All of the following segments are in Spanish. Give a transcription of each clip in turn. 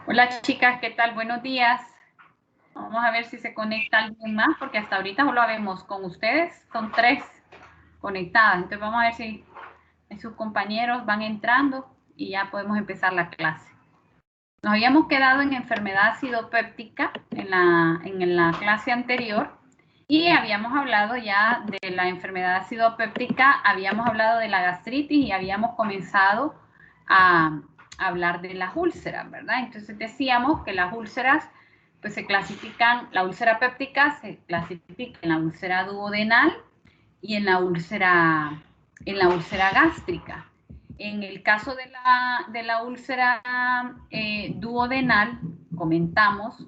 Hola chicas, ¿qué tal? Buenos días. Vamos a ver si se conecta alguien más, porque hasta ahorita solo vemos con ustedes, son 3 conectadas. Entonces vamos a ver si sus compañeros van entrando y ya podemos empezar la clase. Nos habíamos quedado en enfermedad acidopéptica en la clase anterior y habíamos hablado ya de la enfermedad acidopéptica, habíamos hablado de la gastritis y habíamos comenzado a hablar de las úlceras, ¿verdad? Entonces decíamos que las úlceras pues se clasifican, la úlcera péptica se clasifica en la úlcera duodenal y en la úlcera gástrica. En el caso de la úlcera duodenal, comentamos,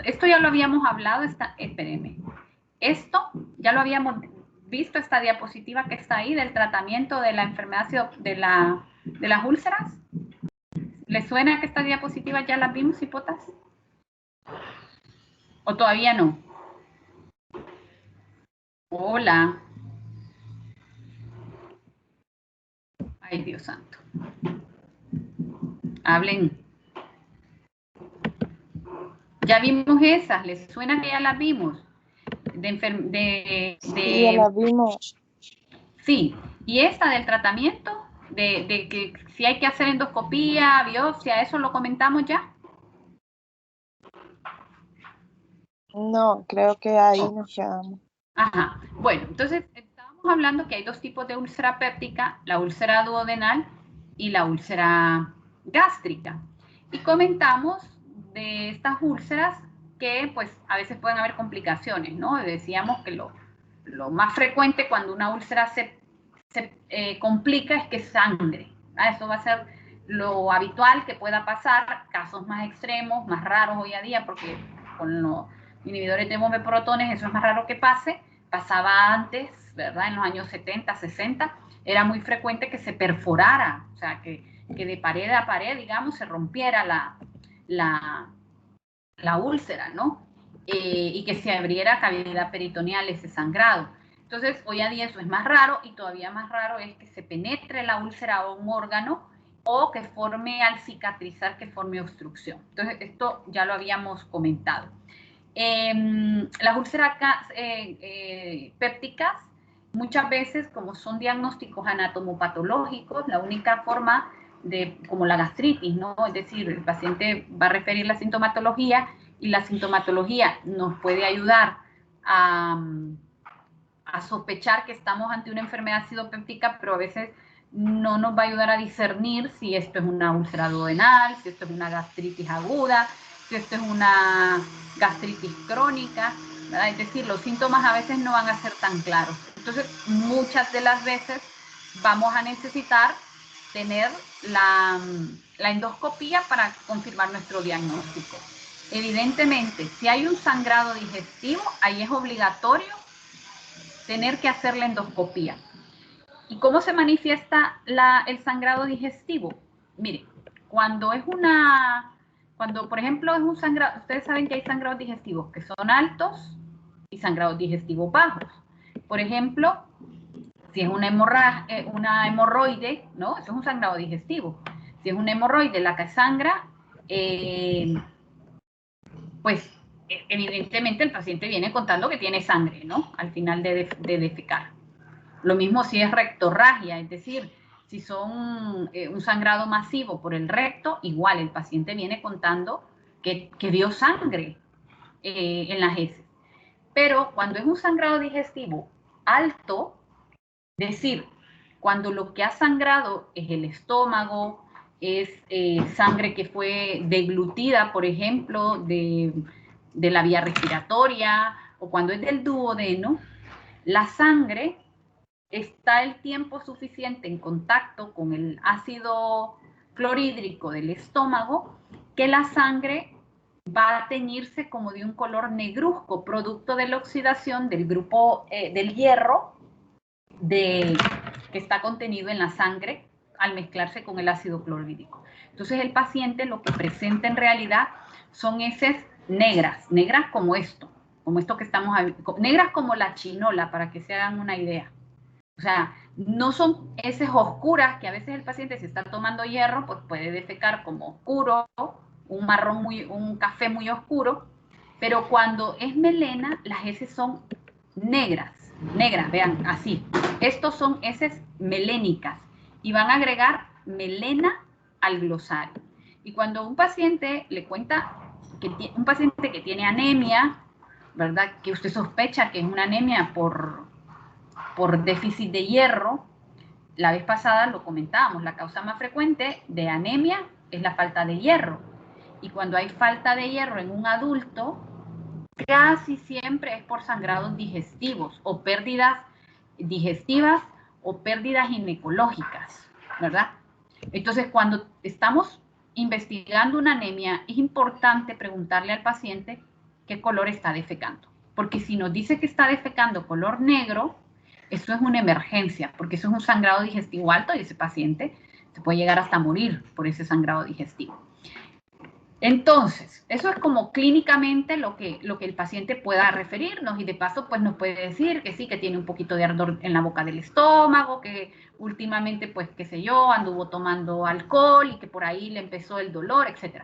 esto ya lo habíamos hablado, espérenme, esto ya lo habíamos visto, esta diapositiva que está ahí del tratamiento de la enfermedad de las úlceras. ¿Les suena que esta diapositiva ya la vimos, hipotas? ¿O todavía no? Hola. Ay, Dios santo. Hablen. Ya vimos esas, ¿les suena que ya las vimos? Sí, ya la vimos. Sí, y esta del tratamiento, de que si hay que hacer endoscopía, biopsia, ¿eso lo comentamos ya? No, creo que ahí nos quedamos. Ajá, bueno, entonces estábamos hablando que hay 2 tipos de úlcera péptica, la úlcera duodenal y la úlcera gástrica. Y comentamos de estas úlceras que pues a veces pueden haber complicaciones, ¿no? Decíamos que lo más frecuente cuando una úlcera se complica es que sangre. ¿Verdad? Eso va a ser lo habitual que pueda pasar, casos más extremos, más raros hoy a día, porque con los inhibidores de bomba de protones eso es más raro que pase. Pasaba antes, ¿verdad? En los años 70, 60, era muy frecuente que se perforara, o sea, que de pared a pared, digamos, se rompiera la úlcera, ¿no? Y que se abriera cavidad peritoneal, ese sangrado. Entonces, hoy a día eso es más raro y todavía más raro es que se penetre la úlcera o un órgano o que forme al cicatrizar, que forme obstrucción. Entonces, esto ya lo habíamos comentado. Las úlceras pépticas, muchas veces, como son diagnósticos anatomopatológicos, la única forma como la gastritis, ¿no? Es decir, el paciente va a referir la sintomatología y la sintomatología nos puede ayudar a sospechar que estamos ante una enfermedad acidopéptica, pero a veces no nos va a ayudar a discernir si esto es una úlcera duodenal, si esto es una gastritis aguda, si esto es una gastritis crónica, ¿verdad? Es decir, los síntomas a veces no van a ser tan claros. Entonces, muchas de las veces vamos a necesitar tener la endoscopía para confirmar nuestro diagnóstico. Evidentemente, si hay un sangrado digestivo, ahí es obligatorio tener que hacer la endoscopía. ¿Y cómo se manifiesta el sangrado digestivo? Mire, cuando por ejemplo es un sangrado, ustedes saben que hay sangrados digestivos que son altos y sangrados digestivos bajos. Por ejemplo, si es una hemorroide, ¿no? Eso es un sangrado digestivo. Si es una hemorroide la que sangra, pues evidentemente el paciente viene contando que tiene sangre, ¿no? Al final de defecar. Lo mismo si es rectorragia, es decir, si son un sangrado masivo por el recto, igual el paciente viene contando que dio sangre en las heces. Pero cuando es un sangrado digestivo alto, es decir, cuando lo que ha sangrado es el estómago, es sangre que fue deglutida, por ejemplo, de la vía respiratoria, o cuando es del duodeno, la sangre está el tiempo suficiente en contacto con el ácido clorhídrico del estómago que la sangre va a teñirse como de un color negruzco, producto de la oxidación del grupo del hierro que está contenido en la sangre al mezclarse con el ácido clorhídrico. Entonces el paciente lo que presenta en realidad son heces negras, negras como esto que estamos, negras como la chinola, para que se hagan una idea. O sea, No son heces oscuras, que a veces el paciente, si está tomando hierro, pues puede defecar como oscuro, un café muy oscuro, pero cuando es melena, las heces son negras, vean, así. Estos son heces melénicas y van a agregar melena al glosario. Y cuando un paciente le cuenta un paciente que tiene anemia, ¿verdad? Que usted sospecha que es una anemia por déficit de hierro, la vez pasada lo comentábamos, la causa más frecuente de anemia es la falta de hierro. Y cuando hay falta de hierro en un adulto, casi siempre es por sangrados digestivos o pérdidas digestivas o pérdidas ginecológicas, ¿verdad? Entonces, cuando estamos investigando una anemia, es importante preguntarle al paciente qué color está defecando. Porque si nos dice que está defecando color negro, eso es una emergencia, porque eso es un sangrado digestivo alto y ese paciente se puede llegar hasta morir por ese sangrado digestivo. Entonces, eso es como clínicamente lo que el paciente pueda referirnos y de paso pues nos puede decir que sí, que tiene un poquito de ardor en la boca del estómago, que últimamente pues qué sé yo, anduvo tomando alcohol y que por ahí le empezó el dolor, etc.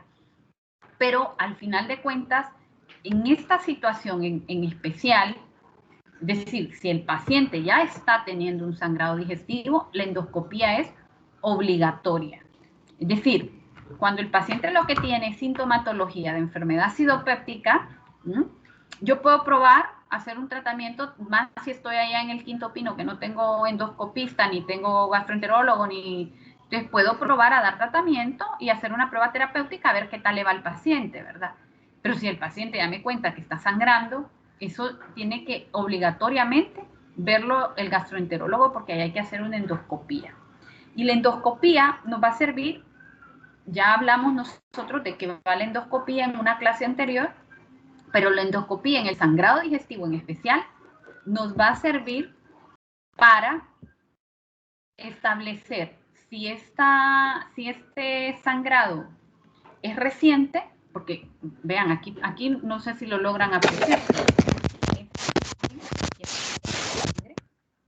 Pero al final de cuentas, en esta situación en especial, es decir, si el paciente ya está teniendo un sangrado digestivo, la endoscopía es obligatoria. Es decir, cuando el paciente lo que tiene es sintomatología de enfermedad acidopéptica, yo puedo probar hacer un tratamiento, más si estoy allá en el Quinto Pino, que no tengo endoscopista, ni tengo gastroenterólogo, entonces puedo probar a dar tratamiento y hacer una prueba terapéutica a ver qué tal le va al paciente, ¿verdad? Pero si el paciente ya me cuenta que está sangrando, eso tiene que obligatoriamente verlo el gastroenterólogo porque ahí hay que hacer una endoscopía. Y la endoscopía nos va a servir, ya hablamos nosotros de que va la endoscopía en una clase anterior, pero la endoscopía en el sangrado digestivo en especial nos va a servir para establecer si este sangrado es reciente, porque vean, aquí no sé si lo logran apreciar,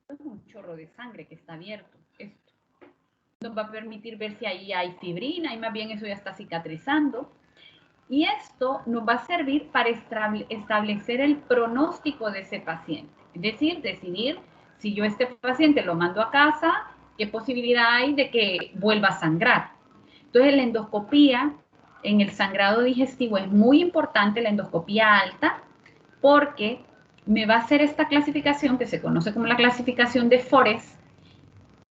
es un chorro de sangre que está abierto. Esto nos va a permitir ver si ahí hay fibrina y más bien eso ya está cicatrizando. Y esto nos va a servir para establecer el pronóstico de ese paciente. Es decir, decidir si yo a este paciente lo mando a casa, qué posibilidad hay de que vuelva a sangrar. Entonces, la endoscopía en el sangrado digestivo es muy importante, la endoscopía alta, porque me va a hacer esta clasificación que se conoce como la clasificación de Forest,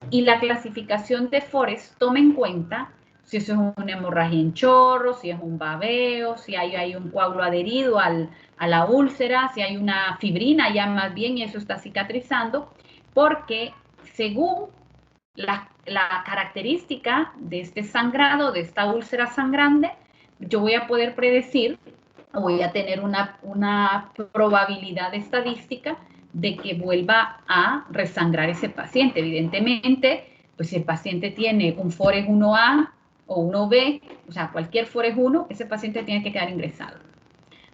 y la clasificación de Forest toma en cuenta si eso es una hemorragia en chorro, si es un babeo, si hay un coágulo adherido a la úlcera, si hay una fibrina ya más bien y eso está cicatrizando, porque según la característica de este sangrado, de esta úlcera sangrante, yo voy a poder predecir, o voy a tener una probabilidad estadística de que vuelva a resangrar ese paciente. Evidentemente, pues si el paciente tiene un Forest 1A o 1B, o sea, cualquier Forest 1, ese paciente tiene que quedar ingresado.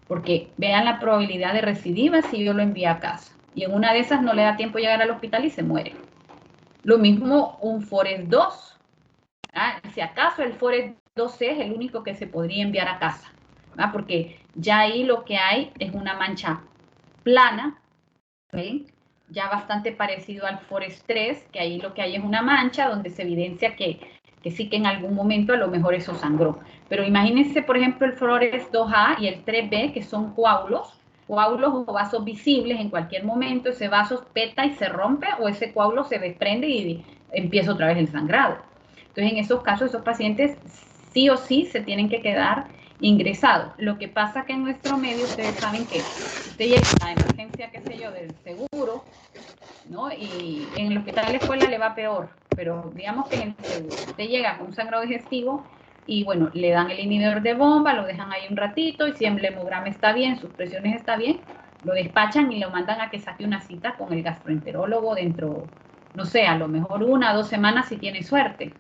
Porque vean la probabilidad de recidiva si yo lo envío a casa. Y en una de esas no le da tiempo llegar al hospital y se muere. Lo mismo un Forest 2. Si acaso el Forest 2C es el único que se podría enviar a casa. Porque ya ahí lo que hay es una mancha plana, ¿sí? Ya bastante parecido al Forest 3, que ahí lo que hay es una mancha donde se evidencia que sí que en algún momento a lo mejor eso sangró. Pero imagínense, por ejemplo, el Forest 2A y el 3B, que son coágulos o vasos visibles en cualquier momento, ese vaso peta y se rompe o ese coágulo se desprende y empieza otra vez el sangrado. Entonces, en esos casos, esos pacientes sí o sí se tienen que quedar ingresados. Lo que pasa que en nuestro medio, ustedes saben que usted llega a la emergencia, qué sé yo, del seguro, ¿no? Y en el hospital de la escuela le va peor, pero digamos que en el seguro, usted llega con un sangrado digestivo y bueno, le dan el inhibidor de bomba, lo dejan ahí un ratito y si el hemograma está bien, sus presiones está bien, lo despachan y lo mandan a que saque una cita con el gastroenterólogo dentro, no sé, a lo mejor 1 o 2 semanas si tiene suerte,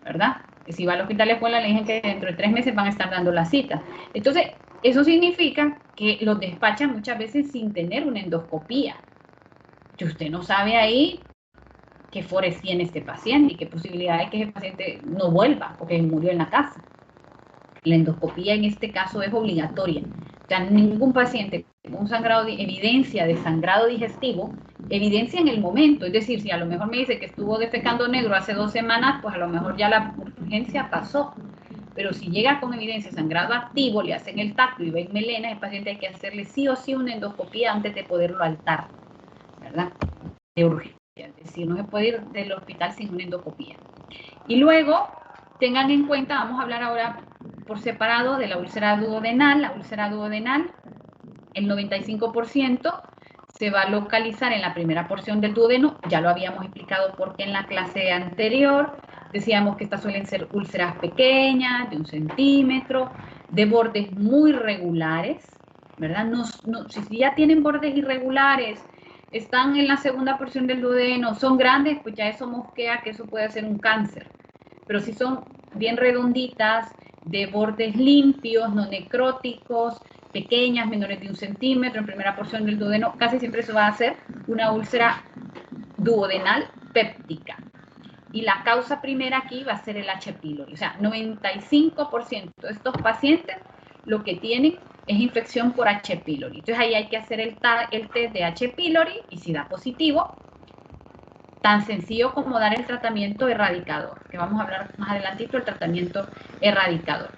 ¿verdad? Si va al hospital de la escuela le dicen que dentro de 3 meses van a estar dando la cita. Entonces, eso significa que los despachan muchas veces sin tener una endoscopía. Que usted no sabe ahí qué forest tiene este paciente y qué posibilidad hay que ese paciente no vuelva porque murió en la casa. La endoscopía en este caso es obligatoria. O sea, ningún paciente con un sangrado, evidencia de sangrado digestivo, evidencia en el momento. Es decir, si a lo mejor me dice que estuvo defecando negro hace 2 semanas, pues a lo mejor ya la urgencia pasó. Pero si llega con evidencia de sangrado activo, le hacen el tacto y ven melena, el paciente hay que hacerle sí o sí una endoscopía antes de poderlo altar, ¿verdad? De urgencia. Es decir, no se puede ir del hospital sin una endoscopía. Y luego, tengan en cuenta, vamos a hablar ahora por separado de la úlcera duodenal. La úlcera duodenal, el 95% se va a localizar en la primera porción del duodeno. Ya lo habíamos explicado porque en la clase anterior decíamos que estas suelen ser úlceras pequeñas, de 1 centímetro, de bordes muy regulares, ¿verdad? Si ya tienen bordes irregulares, están en la segunda porción del duodeno, son grandes, pues ya eso mosquea que eso puede ser un cáncer. Pero si son bien redonditas, de bordes limpios, no necróticos, pequeñas, menores de 1 centímetro, en primera porción del duodeno, casi siempre eso va a ser una úlcera duodenal péptica. Y la causa primera aquí va a ser el H. pylori. O sea, 95% de estos pacientes lo que tienen es infección por H. pylori. Entonces ahí hay que hacer el test de H. pylori y si da positivo, tan sencillo como dar el tratamiento erradicador, que vamos a hablar más adelantito del tratamiento erradicador.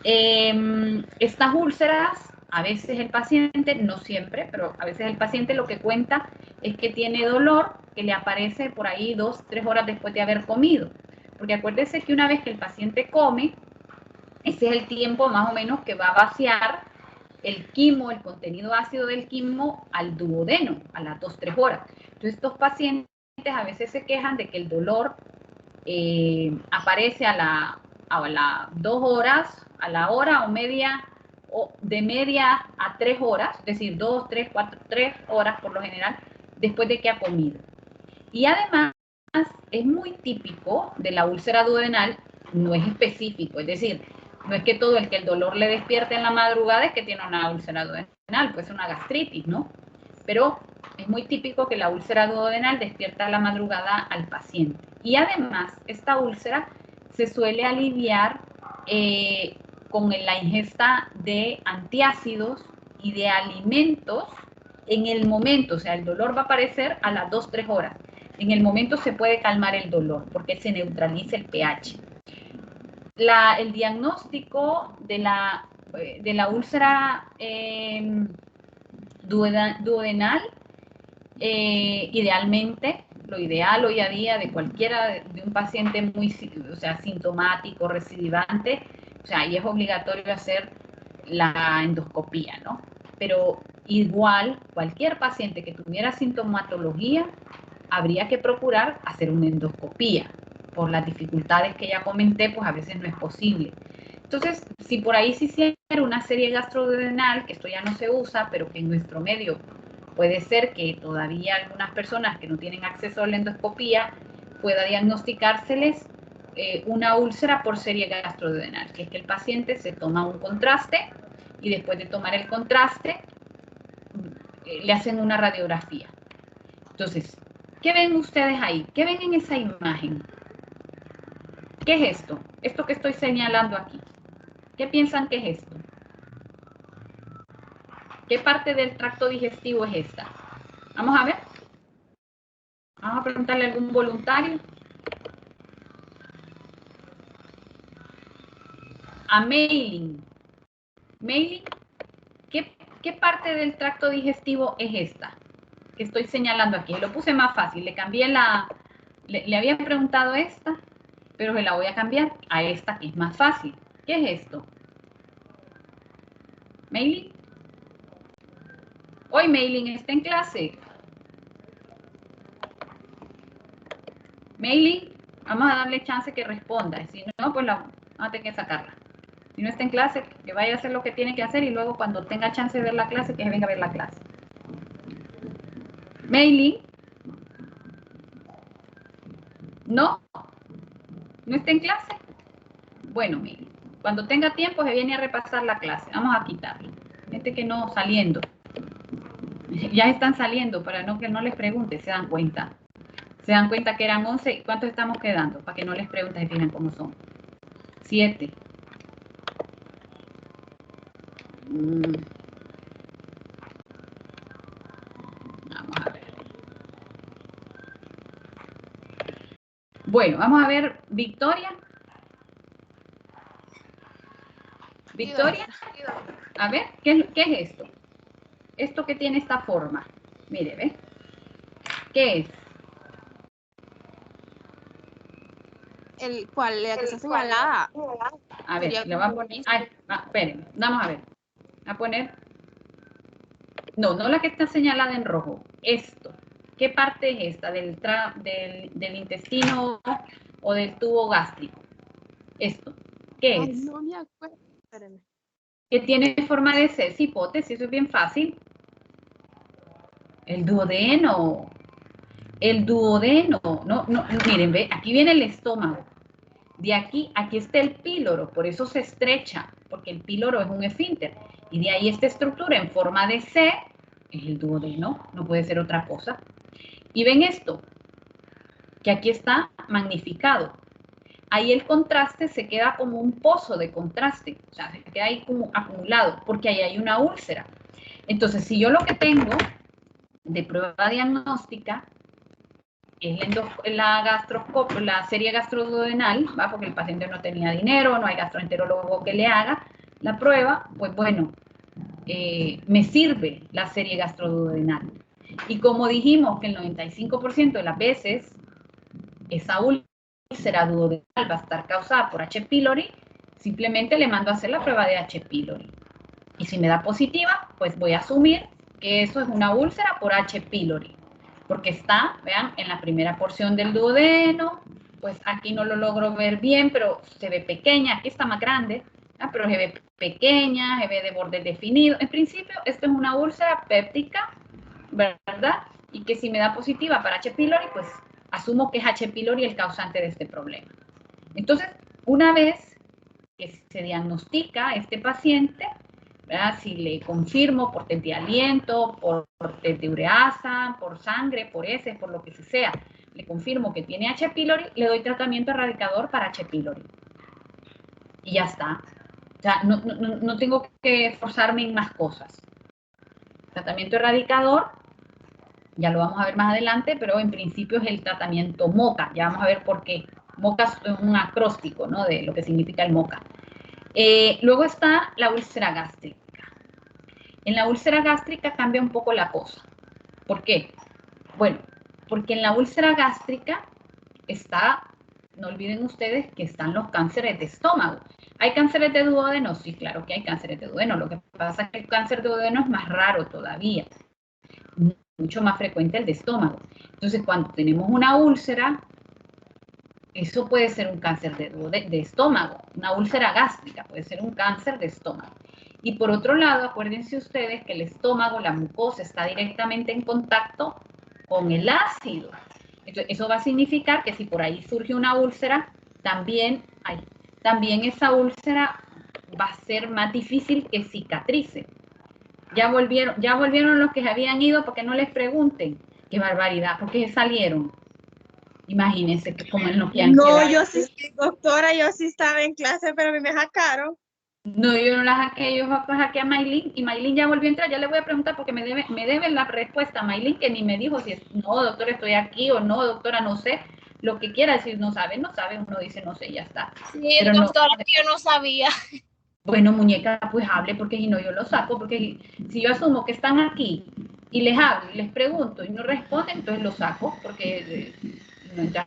Estas úlceras, a veces el paciente, no siempre, pero a veces el paciente lo que cuenta es que tiene dolor que le aparece por ahí 2, 3 horas después de haber comido. Porque acuérdese que una vez que el paciente come, ese es el tiempo más o menos que va a vaciar el quimo, el contenido ácido del quimo al duodeno, a las 2, 3 horas. Entonces estos pacientes a veces se quejan de que el dolor aparece a las 2 horas, a la hora o media, o de media a 3 horas, es decir, 2, 3, 4, 3 horas por lo general, después de que ha comido. Y además es muy típico de la úlcera duodenal, no es específico, es decir, no es que todo el que el dolor le despierte en la madrugada es que tiene una úlcera duodenal, puede ser una gastritis, ¿no? Pero es muy típico que la úlcera duodenal despierta a la madrugada al paciente. Y además, esta úlcera se suele aliviar con la ingesta de antiácidos y de alimentos en el momento. O sea, el dolor va a aparecer a las 2, 3 horas. En el momento se puede calmar el dolor porque se neutraliza el pH. El diagnóstico de la úlcera duodenal, idealmente, lo ideal hoy a día de cualquiera, de un paciente muy, o sea, sintomático, recidivante, o sea, ahí es obligatorio hacer la endoscopía, ¿no? Pero igual, cualquier paciente que tuviera sintomatología, habría que procurar hacer una endoscopía. Por las dificultades que ya comenté, pues a veces no es posible. Entonces, si por ahí se hiciera una serie gastroduodenal, que esto ya no se usa, pero que en nuestro medio puede ser que todavía algunas personas que no tienen acceso a la endoscopía pueda diagnosticárseles una úlcera por serie gastroduodenal, que es que el paciente se toma un contraste y después de tomar el contraste le hacen una radiografía. Entonces, ¿qué ven ustedes ahí? ¿Qué ven en esa imagen? ¿Qué es esto? Esto que estoy señalando aquí. ¿Qué piensan que es esto? ¿Qué parte del tracto digestivo es esta? Vamos a ver. Vamos a preguntarle a algún voluntario. A Mailing. Mailing, ¿qué parte del tracto digestivo es esta? Que estoy señalando aquí. Lo puse más fácil. Le cambié le había preguntado esta, pero se la voy a cambiar a esta que es más fácil. ¿Qué es esto? Mailing. Hoy Mailing está en clase. Mailing, vamos a darle chance que responda. Si no, pues vamos a tener que sacarla. Si no está en clase, que vaya a hacer lo que tiene que hacer y luego cuando tenga chance de ver la clase, que se venga a ver la clase. Mailing. ¿No? ¿No está en clase? Bueno, Mailing, cuando tenga tiempo se viene a repasar la clase. Vamos a quitarlo. Gente que no saliendo. Ya están saliendo para que no les pregunte, se dan cuenta. Se dan cuenta que eran 11. ¿Cuántos estamos quedando? Para que no les pregunten, se fijan cómo son. 7. Vamos a ver. Bueno, vamos a ver, Victoria. Victoria, a ver, ¿qué es esto? Esto que tiene esta forma. Mire, ¿ve? ¿Qué es? ¿Cuál? La que está señalada. A ver, le voy a poner. Ay, espérenme, vamos a ver. A poner. No, no la que está señalada en rojo. Esto. ¿Qué parte es esta? ¿Del intestino o del tubo gástrico? Esto. ¿Qué es? Ay, no me acuerdo. Espérenme. Que tiene forma de C. Hipótesis, eso es bien fácil. El duodeno. El duodeno. No, miren, ve, aquí viene el estómago. De aquí está el píloro, por eso se estrecha, porque el píloro es un esfínter. Y de ahí esta estructura en forma de C es el duodeno, no puede ser otra cosa. Y ven esto, que aquí está magnificado. Ahí el contraste se queda como un pozo de contraste, o sea, se queda ahí como acumulado, porque ahí hay una úlcera. Entonces, si yo lo que tengo de prueba diagnóstica es la serie gastroduodenal, ¿va? Porque el paciente no tenía dinero, no hay gastroenterólogo que le haga la prueba, pues bueno, me sirve la serie gastroduodenal. Y como dijimos que el 95% de las veces esa úlcera duodenal va a estar causada por H. pylori, simplemente le mando a hacer la prueba de H. pylori. Y si me da positiva, pues voy a asumir que eso es una úlcera por H. pylori. Porque está, vean, en la primera porción del duodeno, pues aquí no lo logro ver bien, pero se ve pequeña, aquí está más grande, ¿no? Pero se ve pequeña, se ve de borde definido. En principio, esto es una úlcera péptica, ¿verdad? Y que si me da positiva para H. pylori, pues asumo que es H. pylori el causante de este problema. Entonces, una vez que se diagnostica este paciente, ¿verdad? Si le confirmo por test de aliento, por test de ureasa, por sangre, por heces, por lo que sea, le confirmo que tiene H. pylori, le doy tratamiento erradicador para H. pylori. Y ya está. O sea, no tengo que esforzarme en más cosas. Tratamiento erradicador, ya lo vamos a ver más adelante, pero en principio es el tratamiento MOCA. Ya vamos a ver por qué. MOCA es un acróstico, ¿no? De lo que significa el MOCA. Luego está la úlcera gástrica. En la úlcera gástrica cambia un poco la cosa. ¿Por qué? Bueno, porque en la úlcera gástrica está, no olviden ustedes que están los cánceres de estómago. ¿Hay cánceres de duodeno? Sí, claro que hay cánceres de duodeno. Lo que pasa es que el cáncer de duodeno es más raro todavía. Mucho más frecuente el de estómago. Entonces, cuando tenemos una úlcera, eso puede ser un cáncer de estómago, una úlcera gástrica, puede ser un cáncer de estómago. Y por otro lado, acuérdense ustedes que el estómago, la mucosa, está directamente en contacto con el ácido. Entonces, eso va a significar que si por ahí surge una úlcera, también esa úlcera va a ser más difícil que cicatrice. Ya volvieron los que se habían ido porque no les pregunten. Qué barbaridad, porque salieron. Imagínense que como en lo que han quedado. No, yo sí, doctora, yo sí estaba en clase, pero a mí me sacaron. No, yo no la saqué, yo saqué a Maylin y Maylin ya volvió a entrar. Ya le voy a preguntar porque me debe la respuesta. Maylin que ni me dijo si es, no, doctora, estoy aquí o no, doctora, no sé. Lo que quiera decir, no sabe, uno dice no sé, ya está. Sí, pero doctora, no, yo no sabía. Bueno, muñeca, pues hable, porque si no yo lo saco, porque si yo asumo que están aquí y les hablo y les pregunto y no responden, entonces lo saco, porque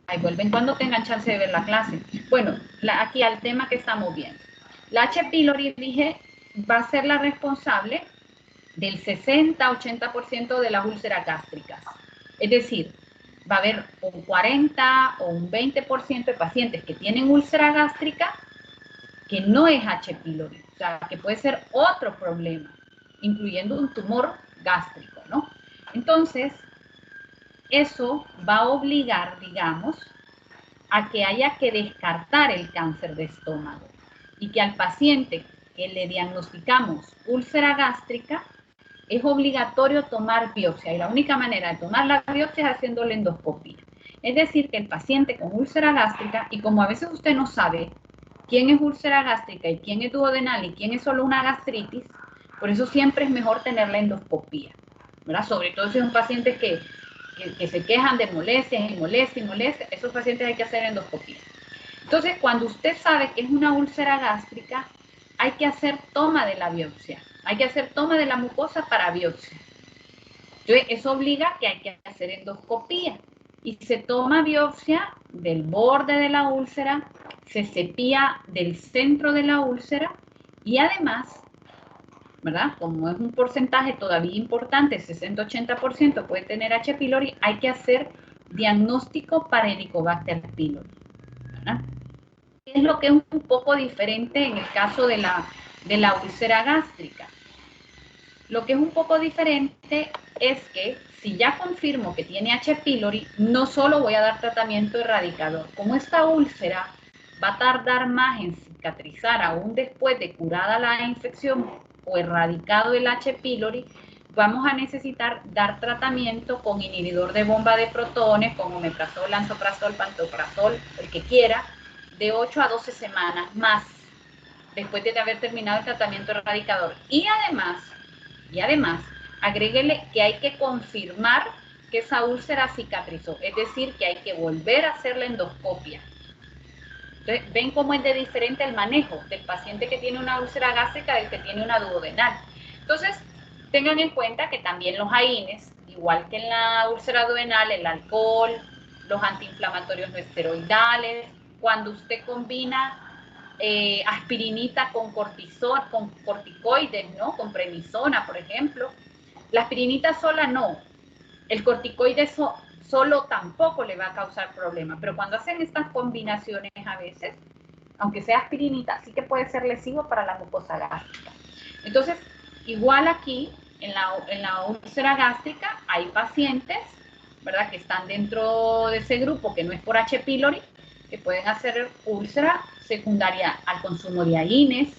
ahí vuelven cuando tengan chance de ver la clase. Bueno, aquí al tema que estamos viendo. La H. pylori, dije, va a ser la responsable del 60-80% de las úlceras gástricas. Es decir, va a haber un 40 o un 20% de pacientes que tienen úlcera gástrica que no es H. pylori, o sea, que puede ser otro problema, incluyendo un tumor gástrico, ¿no? Entonces, eso va a obligar, digamos, a que haya que descartar el cáncer de estómago y que al paciente que le diagnosticamos úlcera gástrica es obligatorio tomar biopsia y la única manera de tomar la biopsia es haciendo la endoscopia. Es decir, que el paciente con úlcera gástrica, y como a veces usted no sabe quién es úlcera gástrica y quién es duodenal y quién es solo una gastritis, por eso siempre es mejor tener la endoscopía, ¿verdad? Sobre todo si es un paciente que se quejan de molestias y molestias y molestias, esos pacientes hay que hacer endoscopía. Entonces, cuando usted sabe que es una úlcera gástrica, hay que hacer toma de la biopsia, hay que hacer toma de la mucosa para biopsia. Entonces, eso obliga que hay que hacer endoscopía y se toma biopsia del borde de la úlcera, se cepilla del centro de la úlcera y además, ¿verdad? Como es un porcentaje todavía importante, 60-80% puede tener H. pylori, hay que hacer diagnóstico para Helicobacter pylori, ¿verdad? Es lo que es un poco diferente en el caso de la úlcera gástrica. Lo que es un poco diferente es que si ya confirmo que tiene H. pylori, no solo voy a dar tratamiento erradicador. Como esta úlcera va a tardar más en cicatrizar aún después de curada la infección o erradicado el H. pylori, vamos a necesitar dar tratamiento con inhibidor de bomba de protones, con omeprazol, lansoprazol, pantoprazol, el que quiera, de 8 a 12 semanas más después de haber terminado el tratamiento erradicador. Y además, agréguele que hay que confirmar que esa úlcera cicatrizó, es decir, que hay que volver a hacer la endoscopia. Entonces, ven cómo es de diferente el manejo del paciente que tiene una úlcera gástrica del que tiene una duodenal. Entonces, tengan en cuenta que también los AINES, igual que en la úlcera duodenal, el alcohol, los antiinflamatorios no esteroidales, cuando usted combina aspirinita con cortisona, con corticoides, ¿no? Con prednisona, por ejemplo. La aspirinita sola no. El corticoide solo tampoco le va a causar problemas, pero cuando hacen estas combinaciones a veces, aunque sea aspirinita, sí que puede ser lesivo para la mucosa gástrica. Entonces, igual aquí, en la úlcera gástrica, hay pacientes, ¿verdad?, que están dentro de ese grupo, que no es por H. pylori, que pueden hacer úlcera secundaria al consumo de AINES,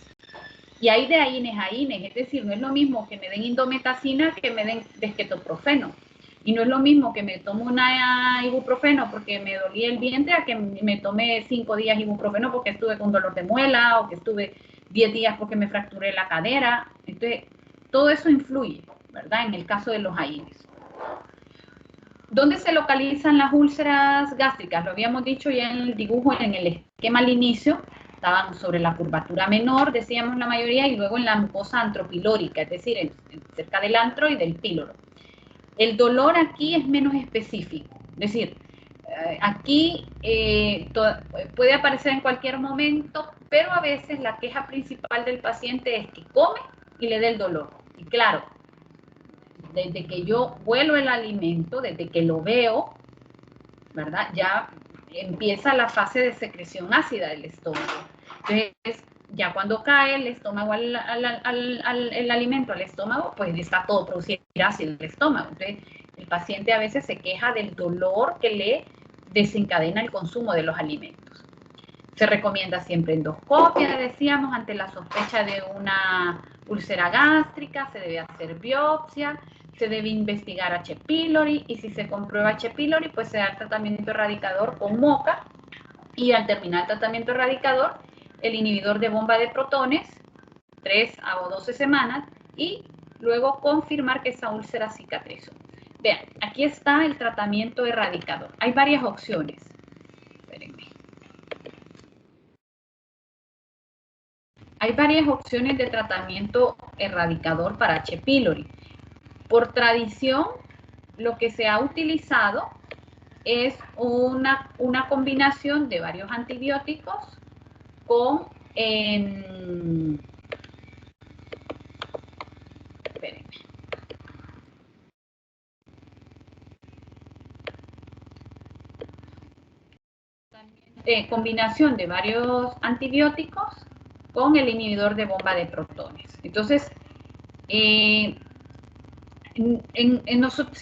y hay de AINES a AINES, es decir, no es lo mismo que me den indometacina que me den desquetoprofeno, y no es lo mismo que me tomo una ibuprofeno porque me dolía el vientre a que me tomé 5 días ibuprofeno porque estuve con dolor de muela o que estuve 10 días porque me fracturé la cadera. Entonces, todo eso influye, ¿verdad?, en el caso de los AINES. ¿Dónde se localizan las úlceras gástricas? Lo habíamos dicho ya en el dibujo, en el esquema al inicio, estaban sobre la curvatura menor, decíamos la mayoría, y luego en la mucosa antropilórica, es decir, cerca del antro y del píloro. El dolor aquí es menos específico, es decir, aquí puede aparecer en cualquier momento, pero a veces la queja principal del paciente es que come y le dé el dolor. Y claro, desde que yo huelo el alimento, desde que lo veo, ¿verdad?, ya empieza la fase de secreción ácida del estómago. Entonces, ya cuando cae el estómago el alimento al estómago, pues está todo producido ácido el estómago. Entonces, el paciente a veces se queja del dolor que le desencadena el consumo de los alimentos. Se recomienda siempre endoscopia, decíamos, ante la sospecha de una úlcera gástrica, se debe hacer biopsia, se debe investigar H. pylori, y si se comprueba H. pylori, pues se da el tratamiento erradicador con MOCA, y al terminar el tratamiento erradicador, el inhibidor de bomba de protones, 3 a 12 semanas, y luego confirmar que esa úlcera cicatrizó. Vean, aquí está el tratamiento erradicador. Hay varias opciones. Espérenme. Hay varias opciones de tratamiento erradicador para H. pylori. Por tradición, lo que se ha utilizado es una combinación de varios antibióticos con combinación de varios antibióticos con el inhibidor de bomba de protones. Entonces, se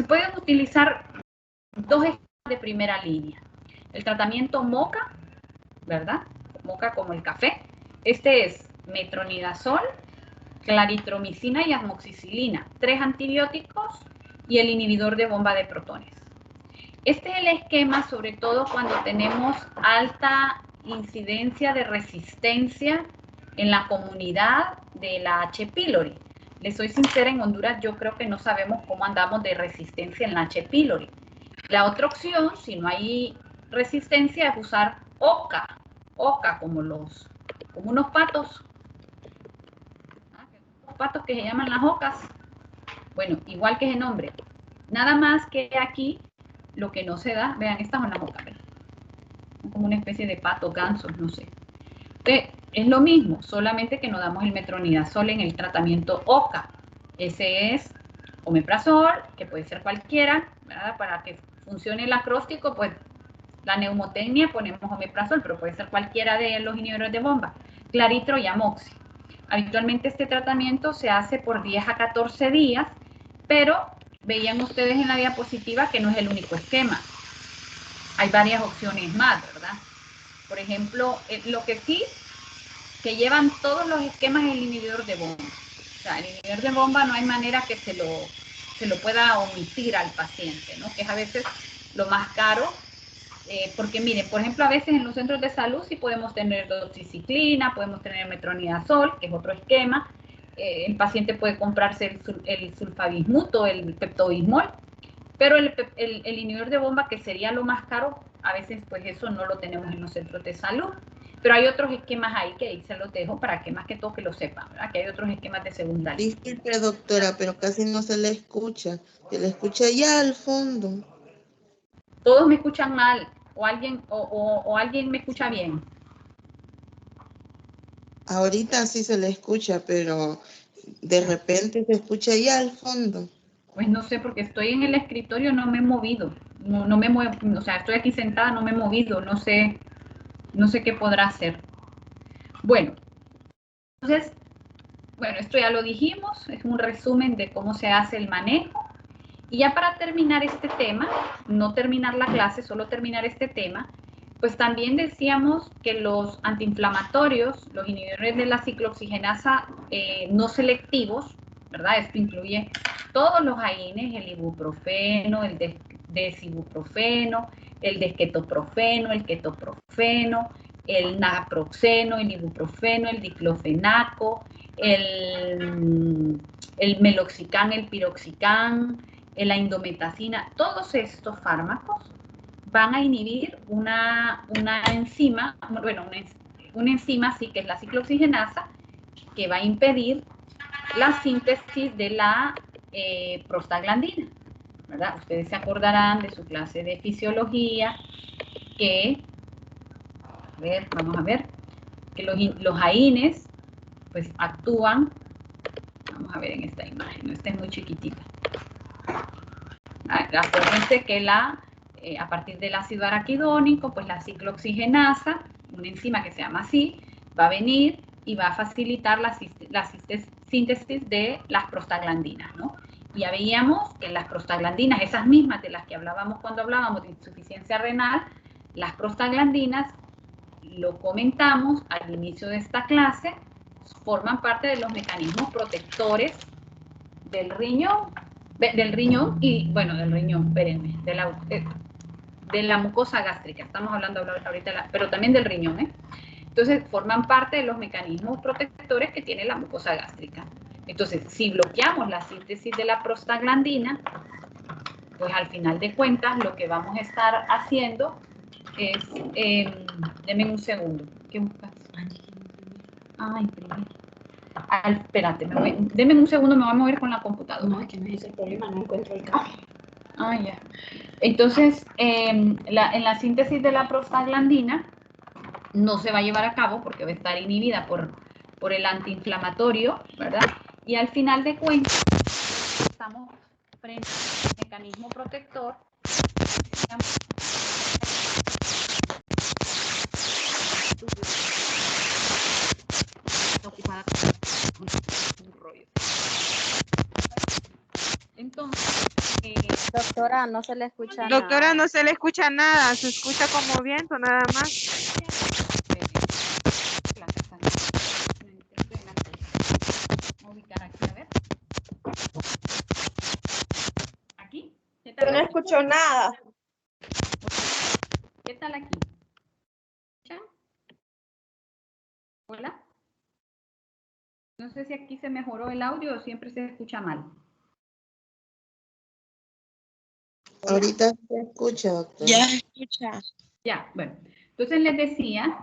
pueden utilizar dos esquemas de primera línea. El tratamiento MOCA, ¿verdad? MOCA como el café. Este es metronidazol, claritromicina y amoxicilina, 3 antibióticos y el inhibidor de bomba de protones. Este es el esquema, sobre todo cuando tenemos alta incidencia de resistencia en la comunidad de la H. pylori. Les soy sincera, en Honduras yo creo que no sabemos cómo andamos de resistencia en la H. pylori. La otra opción, si no hay resistencia, es usar oca como unos patos. Los patos que se llaman las ocas. Bueno, igual que ese nombre. Nada más que aquí lo que no se da, vean, estas son las ocas, ¿ven? Como una especie de pato, gansos, no sé. Entonces, es lo mismo, solamente que no damos el metronidazol en el tratamiento OCA. Ese es omeprazol, que puede ser cualquiera, ¿verdad? Para que funcione el acróstico, pues la neumotecnia ponemos omeprazol, pero puede ser cualquiera de los inhibidores de bomba. Claritro y amoxi. Habitualmente este tratamiento se hace por 10 a 14 días, pero veían ustedes en la diapositiva que no es el único esquema. Hay varias opciones más, ¿verdad? Por ejemplo, lo que sí, que llevan todos los esquemas es el inhibidor de bomba. O sea, el inhibidor de bomba no hay manera que se lo pueda omitir al paciente, ¿no? Que es a veces lo más caro. Porque miren, por ejemplo, a veces en los centros de salud sí podemos tener doxiciclina, podemos tener metronidazol, que es otro esquema. El paciente puede comprarse el sulfabismuto, el peptobismol, pero el inhibidor de bomba, que sería lo más caro, a veces pues eso no lo tenemos en los centros de salud. Pero hay otros esquemas ahí que ahí se los dejo para que más que todo que lo sepan, ¿verdad? Que hay otros esquemas de segunda línea. Disculpe, doctora, pero casi no se le escucha. Se le escucha allá al fondo. Todos me escuchan mal, o alguien me escucha bien. Ahorita sí se le escucha, pero de repente se escucha allá al fondo. Pues no sé, porque estoy en el escritorio, no me he movido. No me muevo, o sea, estoy aquí sentada, no me he movido, no sé qué podrá hacer. Bueno, entonces, bueno, esto ya lo dijimos, es un resumen de cómo se hace el manejo. Y ya para terminar este tema, no terminar la clase, solo terminar este tema, pues también decíamos que los antiinflamatorios, los inhibidores de la ciclooxigenasa no selectivos, ¿verdad? Esto incluye todos los AINES, el ibuprofeno, el desibuprofeno, el desquetoprofeno, el ketoprofeno, el naproxeno, el ibuprofeno, el diclofenaco, el meloxicam, el piroxicam, la indometacina, todos estos fármacos van a inhibir una enzima, bueno, una enzima sí que es la ciclooxigenasa, que va a impedir la síntesis de la prostaglandina, ¿verdad? Ustedes se acordarán de su clase de fisiología que, a ver, vamos a ver, que los AINES pues actúan, vamos a ver en esta imagen, no, esta es muy chiquitita. Acuérdense que a partir del ácido araquidónico, pues la ciclooxigenasa, una enzima que se llama así, va a venir y va a facilitar la síntesis de las prostaglandinas, ¿no? Y ya veíamos que las prostaglandinas, esas mismas de las que hablábamos cuando hablábamos de insuficiencia renal, las prostaglandinas, lo comentamos al inicio de esta clase, forman parte de los mecanismos protectores del riñón y, bueno, del riñón, espérenme, de la mucosa gástrica, estamos hablando ahorita, pero también del riñón, ¿eh? Entonces, forman parte de los mecanismos protectores que tiene la mucosa gástrica. Entonces, si bloqueamos la síntesis de la prostaglandina, pues al final de cuentas, lo que vamos a estar haciendo es, denme un segundo, ¿qué buscas? Imprimir. Espérate, denme un segundo, me voy a mover con la computadora. No, es que no es el problema, no encuentro el cable. Ya. Entonces, en la síntesis de la prostaglandina no se va a llevar a cabo porque va a estar inhibida por el antiinflamatorio, ¿verdad? Y al final de cuentas, estamos frente al mecanismo protector. Entonces, Doctora, no se le escucha nada. Doctora, no se le escucha nada, se escucha como viento nada más. ubicar aquí, a ver. Aquí. Yo no escucho nada. ¿Qué tal aquí? ¿Escuchan? Hola. No sé si aquí se mejoró el audio o siempre se escucha mal. Hola. Ahorita se escucha, doctora. Ya se escucha. Ya, bueno. Entonces les decía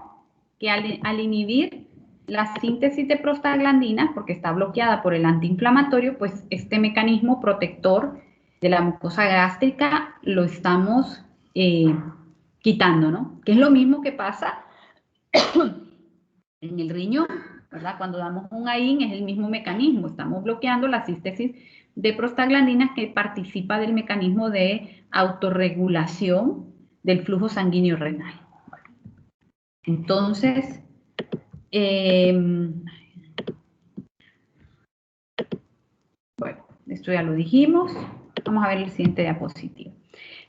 que al inhibir la síntesis de prostaglandinas, porque está bloqueada por el antiinflamatorio, pues este mecanismo protector de la mucosa gástrica lo estamos quitando, ¿no? Que es lo mismo que pasa en el riñón, ¿verdad? Cuando damos un AIN es el mismo mecanismo, estamos bloqueando la síntesis de prostaglandinas que participa del mecanismo de autorregulación del flujo sanguíneo renal. Entonces, bueno, esto ya lo dijimos. Vamos a ver el siguiente diapositivo.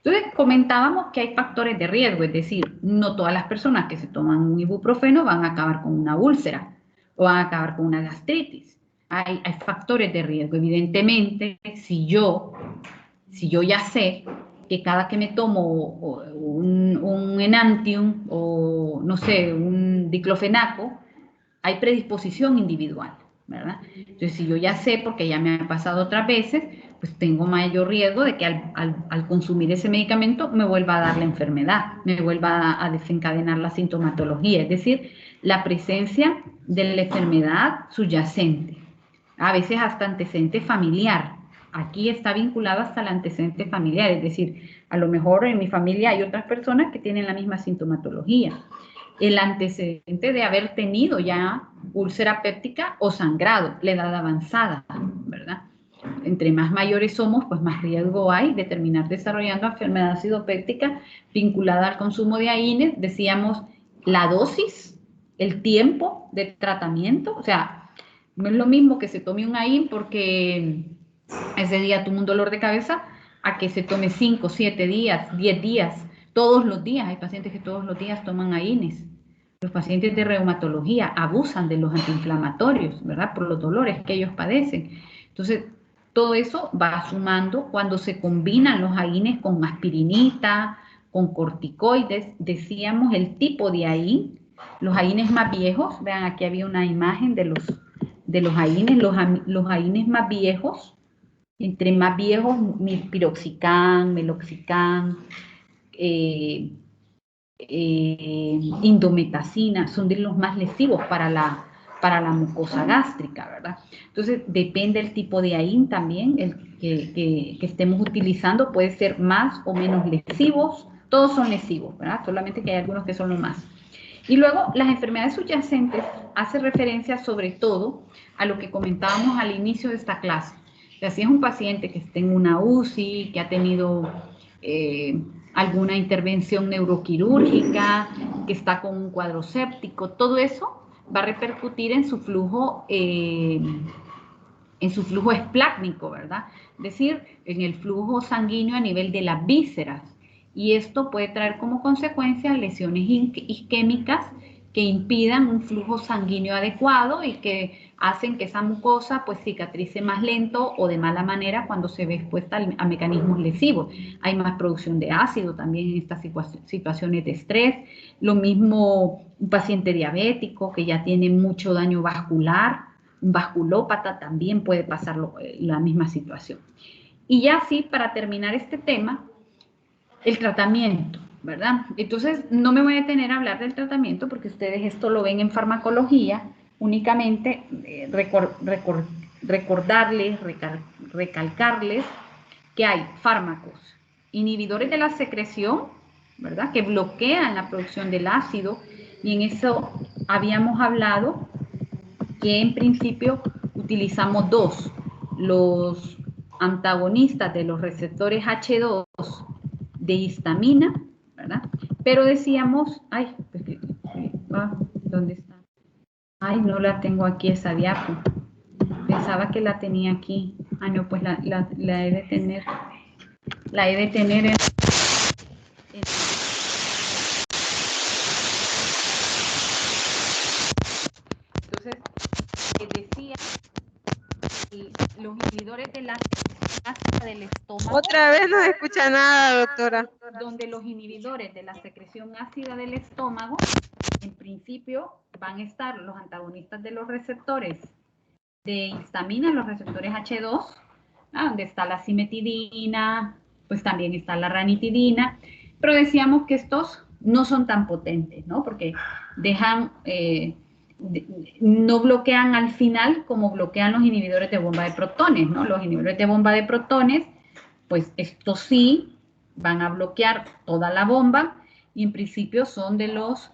Entonces, comentábamos que hay factores de riesgo, es decir, no todas las personas que se toman un ibuprofeno van a acabar con una úlcera o van a acabar con una gastritis. Hay factores de riesgo. Evidentemente, si yo ya sé que cada que me tomo un Enantium o, no sé, un diclofenaco, hay predisposición individual, ¿verdad? Entonces, si yo ya sé, porque ya me ha pasado otras veces, pues tengo mayor riesgo de que al consumir ese medicamento me vuelva a dar la enfermedad, me vuelva a desencadenar la sintomatología, es decir, la presencia de la enfermedad subyacente, a veces hasta antecedente familiar. Aquí está vinculado hasta el antecedente familiar, es decir, a lo mejor en mi familia hay otras personas que tienen la misma sintomatología. El antecedente de haber tenido ya úlcera péptica o sangrado, la edad avanzada, ¿verdad? Entre más mayores somos, pues más riesgo hay de terminar desarrollando enfermedad acidopéptica vinculada al consumo de AINES. Decíamos la dosis, el tiempo de tratamiento, o sea, no es lo mismo que se tome un AIN porque ese día tuvo un dolor de cabeza a que se tome 5, 7 días, 10 días, todos los días. Hay pacientes que todos los días toman AINES. Los pacientes de reumatología abusan de los antiinflamatorios, ¿verdad? Por los dolores que ellos padecen. Entonces, todo eso va sumando cuando se combinan los AINES con aspirinita, con corticoides. Decíamos el tipo de AIN. Los AINES más viejos, vean, aquí había una imagen de los AINES. Los AINES más viejos, entre más viejos, piroxicam, meloxicam, indometacina, son de los más lesivos para la mucosa gástrica, ¿verdad? Entonces, depende del tipo de AIN también, el que estemos utilizando puede ser más o menos lesivos, todos son lesivos, ¿verdad? Solamente que hay algunos que son los más. Y luego, las enfermedades subyacentes hace referencia sobre todo a lo que comentábamos al inicio de esta clase. O sea, si es un paciente que está en una UCI, que ha tenido alguna intervención neuroquirúrgica, que está con un cuadro séptico, todo eso va a repercutir en su flujo esplácnico, ¿verdad? Es decir, en el flujo sanguíneo a nivel de las vísceras. Y esto puede traer como consecuencia lesiones isquémicas que impidan un flujo sanguíneo adecuado y que hacen que esa mucosa pues cicatrice más lento o de mala manera cuando se ve expuesta a mecanismos lesivos. Hay más producción de ácido también en estas situaciones de estrés. Lo mismo un paciente diabético que ya tiene mucho daño vascular, un vasculópata también puede pasar la misma situación. Y ya sí, para terminar este tema, el tratamiento, ¿verdad? Entonces, no me voy a detener a hablar del tratamiento porque ustedes esto lo ven en farmacología, únicamente recordarles, recalcarles que hay fármacos inhibidores de la secreción, ¿verdad? Que bloquean la producción del ácido, y en eso habíamos hablado que en principio utilizamos dos, los antagonistas de los receptores H2 de histamina, ¿verdad? Pero decíamos, ay, ¿dónde está? Ay, no la tengo aquí esa diapo. Pensaba que la tenía aquí. Ah, no, pues la he de tener. La he de tener en entonces, decía, los inhibidores de la ácida del estómago Otra vez no se escucha nada, doctora. Donde los inhibidores de la secreción ácida del estómago, en principio, van a estar los antagonistas de los receptores de histamina, los receptores H2, donde está la cimetidina, pues también está la ranitidina, pero decíamos que estos no son tan potentes, ¿no? Porque dejan, no bloquean al final como bloquean los inhibidores de bomba de protones, ¿no? Los inhibidores de bomba de protones, pues estos sí van a bloquear toda la bomba y en principio son de los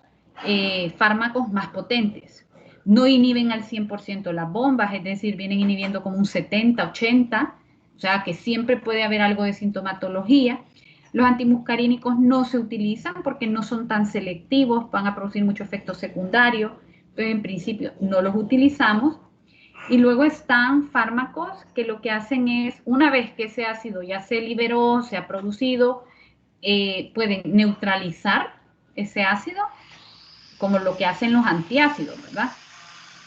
fármacos más potentes. No inhiben al 100% las bombas, es decir, vienen inhibiendo como un 70, 80, o sea que siempre puede haber algo de sintomatología. Los antimuscarínicos no se utilizan porque no son tan selectivos, van a producir mucho efecto secundario, entonces en principio no los utilizamos. Y luego están fármacos que lo que hacen es, una vez que ese ácido ya se liberó, se ha producido, pueden neutralizar ese ácido, como lo que hacen los antiácidos, ¿verdad?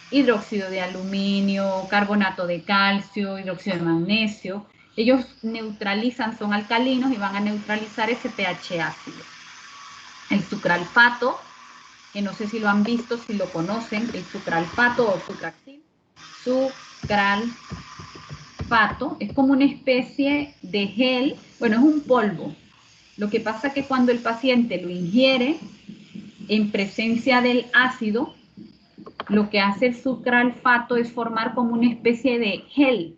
Hidróxido de aluminio, carbonato de calcio, hidróxido de magnesio. Ellos neutralizan, son alcalinos y van a neutralizar ese pH ácido. El sucralfato, que no sé si lo han visto, si lo conocen, el sucralfato o sucraxil. Sucralfato es como una especie de gel, bueno, es un polvo. Lo que pasa es que cuando el paciente lo ingiere en presencia del ácido, lo que hace el sucralfato es formar como una especie de gel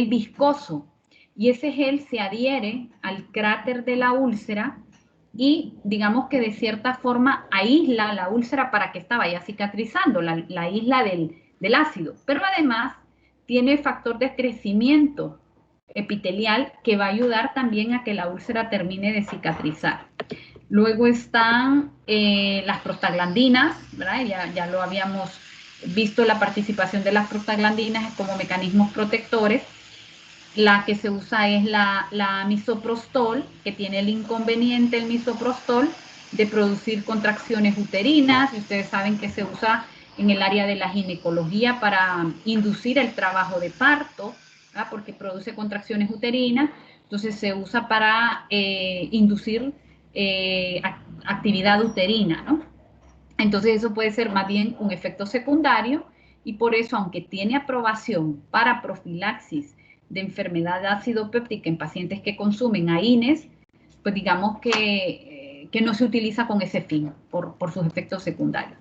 viscoso, y ese gel se adhiere al cráter de la úlcera y digamos que de cierta forma aísla la úlcera para que esta vaya cicatrizando, la isla del ácido, pero además tiene factor de crecimiento epitelial que va a ayudar también a que la úlcera termine de cicatrizar. Luego están las prostaglandinas, ¿verdad? Ya lo habíamos visto, la participación de las prostaglandinas como mecanismos protectores. La que se usa es la misoprostol, que tiene el inconveniente, el misoprostol, de producir contracciones uterinas, y ustedes saben que se usa en el área de la ginecología para inducir el trabajo de parto, ¿verdad? Porque produce contracciones uterinas, entonces se usa para inducir actividad uterina, ¿no? Entonces eso puede ser más bien un efecto secundario y por eso, aunque tiene aprobación para profilaxis de enfermedad ácido-péptica en pacientes que consumen AINES, pues digamos que no se utiliza con ese fin, por sus efectos secundarios.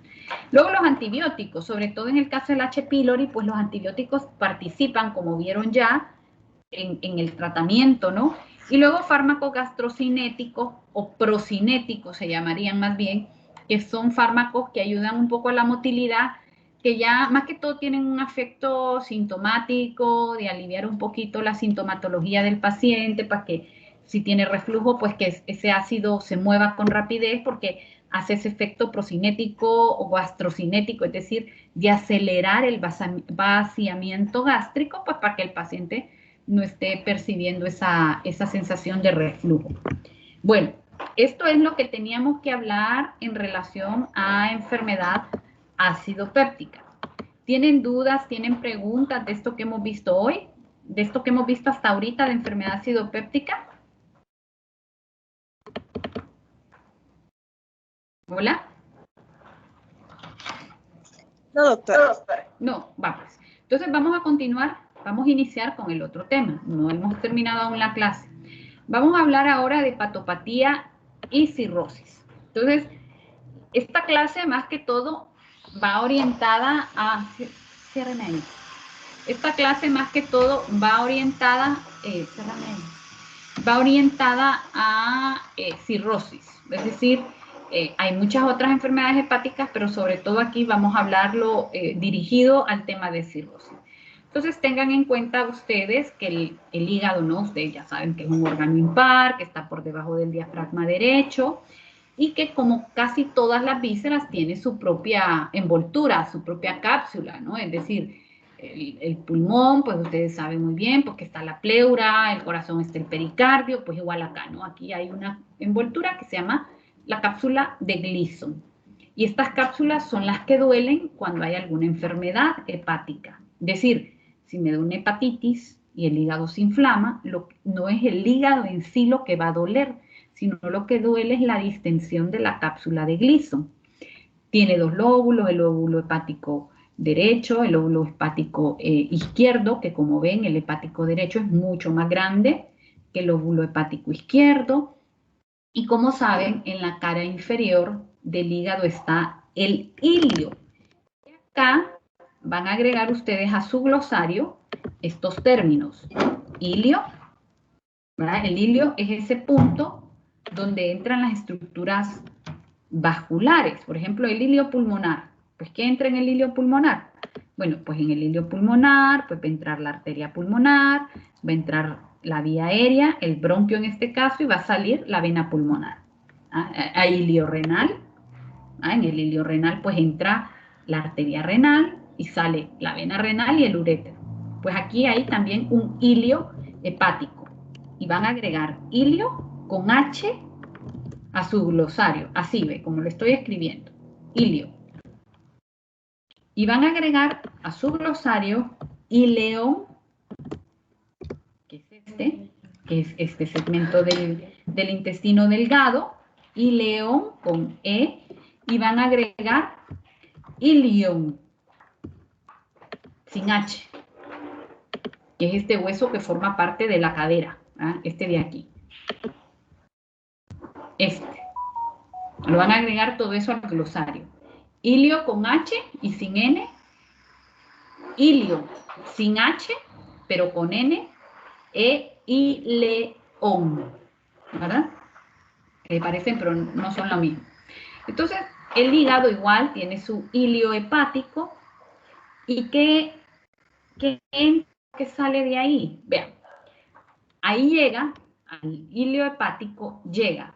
Luego los antibióticos, sobre todo en el caso del H. pylori, pues los antibióticos participan, como vieron ya, en el tratamiento, ¿no? Y luego fármacos gastrocinéticos o procinéticos se llamarían más bien, que son fármacos que ayudan un poco a la motilidad, que ya más que todo tienen un efecto sintomático de aliviar un poquito la sintomatología del paciente para que si tiene reflujo, pues que ese ácido se mueva con rapidez porque hace ese efecto procinético o gastrocinético, es decir, de acelerar el vaciamiento gástrico, pues para que el paciente no esté percibiendo esa sensación de reflujo. Bueno, esto es lo que teníamos que hablar en relación a enfermedad ácido-péptica. ¿Tienen dudas, tienen preguntas de esto que hemos visto hoy? ¿De esto que hemos visto hasta ahorita de enfermedad ácido-péptica? ¿Hola? No, doctora. No, vamos. Entonces vamos a continuar, vamos a iniciar con el otro tema. No hemos terminado aún la clase. Vamos a hablar ahora de hepatopatía y cirrosis. Entonces, esta clase más que todo va orientada a... Cierren ahí. Esta clase más que todo va orientada... va orientada a cirrosis. Es decir, hay muchas otras enfermedades hepáticas, pero sobre todo aquí vamos a hablarlo dirigido al tema de cirrosis. Entonces tengan en cuenta ustedes que el hígado, ¿no? Ustedes ya saben que es un órgano impar, que está por debajo del diafragma derecho y que como casi todas las vísceras tiene su propia envoltura, su propia cápsula, ¿no? Es decir, el pulmón, pues ustedes saben muy bien, porque está la pleura, el corazón está el pericardio, pues igual acá, ¿no? Aquí hay una envoltura que se llama la cápsula de Gleason. Y estas cápsulas son las que duelen cuando hay alguna enfermedad hepática. Es decir, si me da una hepatitis, y el hígado se inflama, no es el hígado en sí lo que va a doler, sino lo que duele es la distensión de la cápsula de Gleason. Tiene dos lóbulos, el lóbulo hepático derecho, el lóbulo hepático izquierdo, que como ven el hepático derecho es mucho más grande que el lóbulo hepático izquierdo. Y como saben, en la cara inferior del hígado está el ilio. Acá van a agregar ustedes a su glosario estos términos. Ilio, ¿verdad? El ilio es ese punto donde entran las estructuras vasculares. Por ejemplo, el ilio pulmonar. Pues, ¿qué entra en el ilio pulmonar? Bueno, pues en el ilio pulmonar pues va a entrar la arteria pulmonar, va a entrar la vía aérea, el bronquio en este caso, y va a salir la vena pulmonar. Hay ilio renal. En el ilio renal pues entra la arteria renal y sale la vena renal y el urétero. Pues aquí hay también un ilio hepático. Y van a agregar ilio con H a su glosario. Así ve, como lo estoy escribiendo. Ilio. Y van a agregar a su glosario ileón, que es este segmento del intestino delgado, ileón con E, y van a agregar ilión, sin H, que es este hueso que forma parte de la cadera, este de aquí. Lo van a agregar todo eso al glosario. Ilio con H y sin N, ilio sin H, pero con N, ileón, ¿verdad? Que parecen, pero no son lo mismo. Entonces, el hígado igual tiene su ilio hepático. ¿Y qué sale de ahí? Vean, ahí llega, al ilio hepático, llega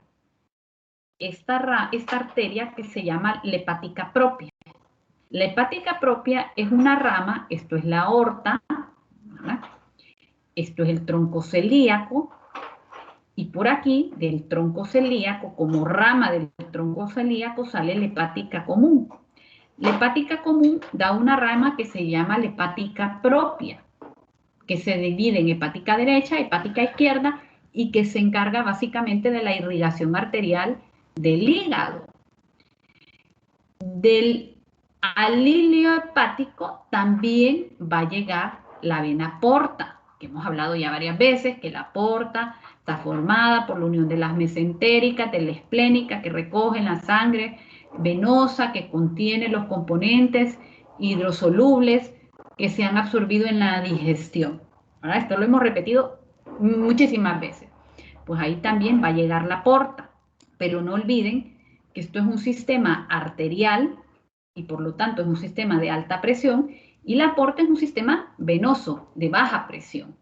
esta arteria que se llama la hepática propia. La hepática propia es una rama, esto es la aorta, ¿verdad? Esto es el tronco celíaco, y por aquí, del tronco celíaco, como rama del tronco celíaco, sale la hepática común. La hepática común da una rama que se llama la hepática propia, que se divide en hepática derecha, hepática izquierda, y que se encarga básicamente de la irrigación arterial del hígado. Al ilio hepático también va a llegar la vena porta, que hemos hablado ya varias veces, que la porta está formada por la unión de las mesentéricas, de la esplénica, que recogen la sangre venosa, que contiene los componentes hidrosolubles que se han absorbido en la digestión. ¿Verdad? Esto lo hemos repetido muchísimas veces. Pues ahí también va a llegar la porta, pero no olviden que esto es un sistema arterial y por lo tanto es un sistema de alta presión, y la porta es un sistema venoso de baja presión.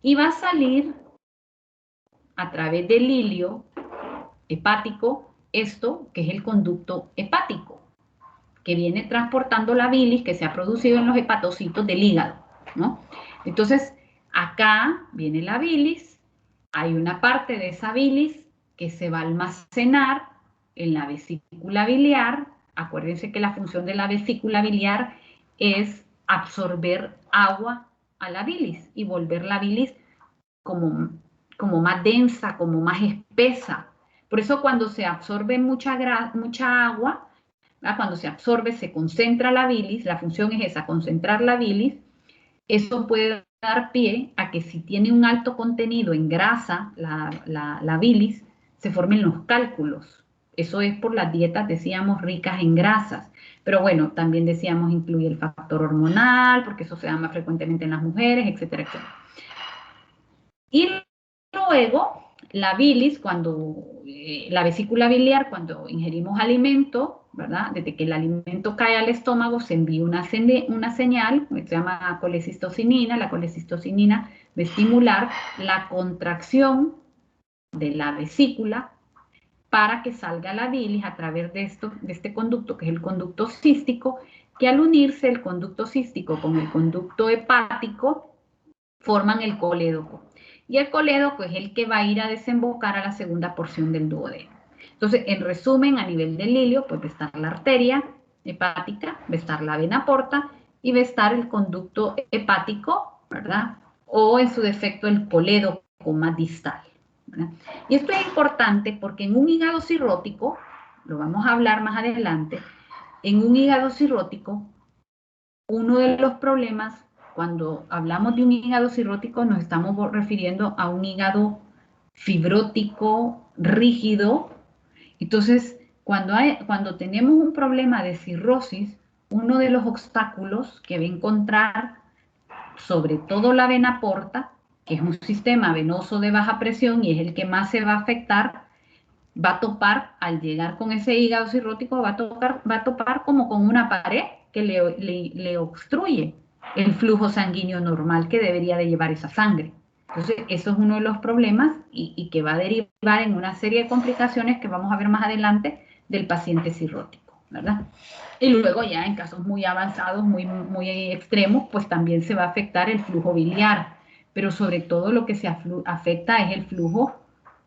Y va a salir a través del ilio hepático esto que es el conducto hepático, que viene transportando la bilis que se ha producido en los hepatocitos del hígado, ¿no? Entonces, acá viene la bilis, hay una parte de esa bilis que se va a almacenar en la vesícula biliar. Acuérdense que la función de la vesícula biliar es absorber agua a la bilis y volver la bilis como más densa, como más espesa. Por eso cuando se absorbe mucha agua, ¿verdad? Cuando se absorbe, se concentra la bilis, la función es esa, concentrar la bilis. Eso puede dar pie a que si tiene un alto contenido en grasa, la bilis, se formen los cálculos. Eso es por las dietas, decíamos, ricas en grasas. Pero bueno, también decíamos incluye el factor hormonal, porque eso se da más frecuentemente en las mujeres, etcétera, etcétera. Y luego, la bilis, la vesícula biliar, cuando ingerimos alimento, ¿verdad? Desde que el alimento cae al estómago, se envía una señal, que se llama colecistocinina. La colecistocinina va a estimular la contracción de la vesícula para que salga la bilis a través de este conducto, que es el conducto cístico, que al unirse el conducto cístico con el conducto hepático, forman el colédoco. Y el colédoco es el que va a ir a desembocar a la segunda porción del duodeno. Entonces, en resumen, a nivel del ilio, pues va a estar la arteria hepática, va a estar la vena porta y va a estar el conducto hepático, ¿verdad? o en su defecto el colédocoma distal, ¿verdad? Y esto es importante porque en un hígado cirrótico, lo vamos a hablar más adelante, en un hígado cirrótico, uno de los problemas, cuando hablamos de un hígado cirrótico, nos estamos refiriendo a un hígado fibrótico, rígido. Entonces, cuando tenemos un problema de cirrosis, uno de los obstáculos que va a encontrar, sobre todo la vena porta, que es un sistema venoso de baja presión y es el que más se va a afectar, va a topar, al llegar con ese hígado cirrótico, va a topar como con una pared que le obstruye el flujo sanguíneo normal que debería de llevar esa sangre. Entonces, eso es uno de los problemas y que va a derivar en una serie de complicaciones que vamos a ver más adelante del paciente cirrótico, ¿verdad? Y luego ya en casos muy avanzados, muy extremos, pues también se va a afectar el flujo biliar, pero sobre todo lo que se afecta es el flujo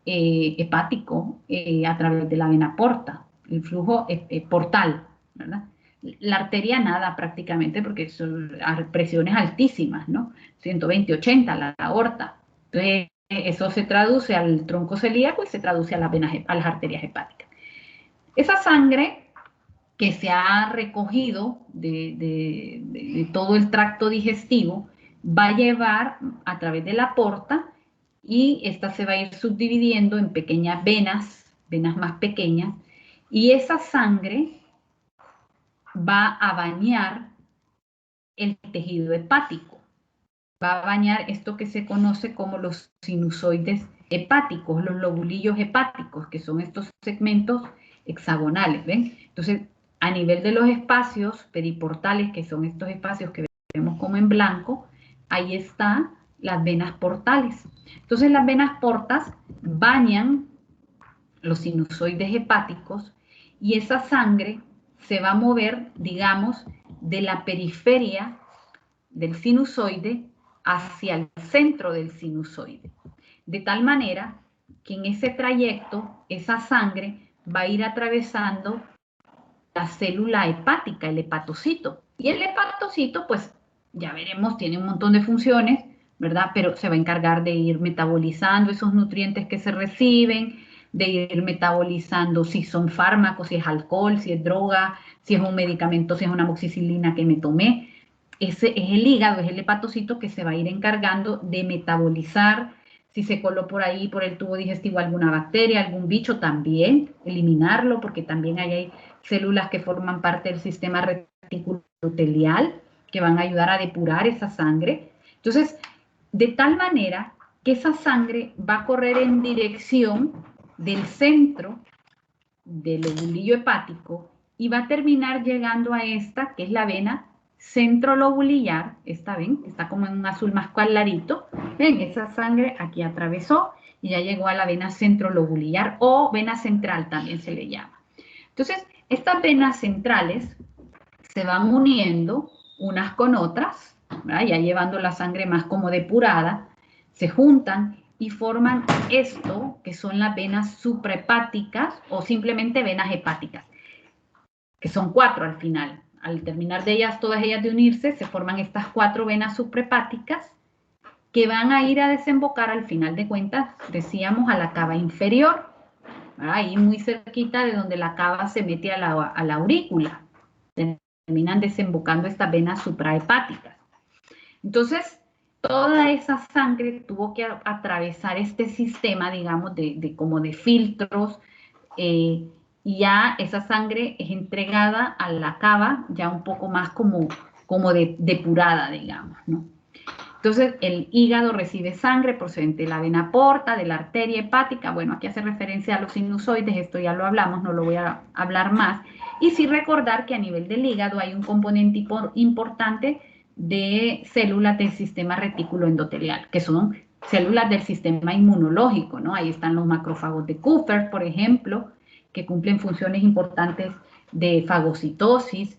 hepático a través de la vena porta, el flujo portal, ¿verdad? La arteria nada prácticamente porque son presiones altísimas, ¿no? 120, 80, la aorta. Entonces, eso se traduce al tronco celíaco y se traduce a las venas, a las arterias hepáticas. Esa sangre que se ha recogido de todo el tracto digestivo va a llevar a través de la porta y esta se va a ir subdividiendo en pequeñas venas más pequeñas, y esa sangre va a bañar el tejido hepático, va a bañar esto que se conoce como los sinusoides hepáticos, los lobulillos hepáticos, que son estos segmentos hexagonales, ¿ven? Entonces, a nivel de los espacios periportales, que son estos espacios que vemos como en blanco, ahí están las venas portales. Entonces, las venas portas bañan los sinusoides hepáticos y esa sangre se va a mover, digamos, de la periferia del sinusoide hacia el centro del sinusoide. De tal manera que en ese trayecto, esa sangre va a ir atravesando la célula hepática, el hepatocito. Y el hepatocito, pues, ya veremos, tiene un montón de funciones, ¿verdad? Pero se va a encargar de ir metabolizando esos nutrientes que se reciben, de ir metabolizando si son fármacos, si es alcohol, si es droga, si es un medicamento, si es una amoxicilina que me tomé. Ese es el hígado, es el hepatocito que se va a ir encargando de metabolizar. Si se coló por ahí, por el tubo digestivo, alguna bacteria, algún bicho, también eliminarlo, porque también hay células que forman parte del sistema reticuloendotelial que van a ayudar a depurar esa sangre. Entonces, de tal manera que esa sangre va a correr en dirección del centro del lobulillo hepático y va a terminar llegando a esta, que es la vena centrolobulillar. Esta, ven, está como en un azul más clarito. Ven, esa sangre aquí atravesó y ya llegó a la vena centrolobulillar o vena central también se le llama. Entonces, estas venas centrales se van uniendo unas con otras, ¿verdad? Ya llevando la sangre más como depurada, se juntan y forman esto que son las venas suprahepáticas o simplemente venas hepáticas, que son 4 al final. Al terminar de ellas, todas ellas de unirse, se forman estas 4 venas suprahepáticas que van a ir a desembocar al final de cuentas, decíamos, a la cava inferior, ahí muy cerquita de donde la cava se mete a la aurícula. Terminan desembocando estas venas suprahepáticas. Entonces, toda esa sangre tuvo que atravesar este sistema, digamos, como de filtros, y ya esa sangre es entregada a la cava ya un poco más como depurada, digamos, ¿no? Entonces, el hígado recibe sangre procedente de la vena porta, de la arteria hepática. Bueno, aquí hace referencia a los sinusoides, esto ya lo hablamos, no lo voy a hablar más. Y sí recordar que a nivel del hígado hay un componente importante de células del sistema reticuloendotelial, que son células del sistema inmunológico, ¿no? Ahí están los macrófagos de Kupffer, por ejemplo, que cumplen funciones importantes de fagocitosis,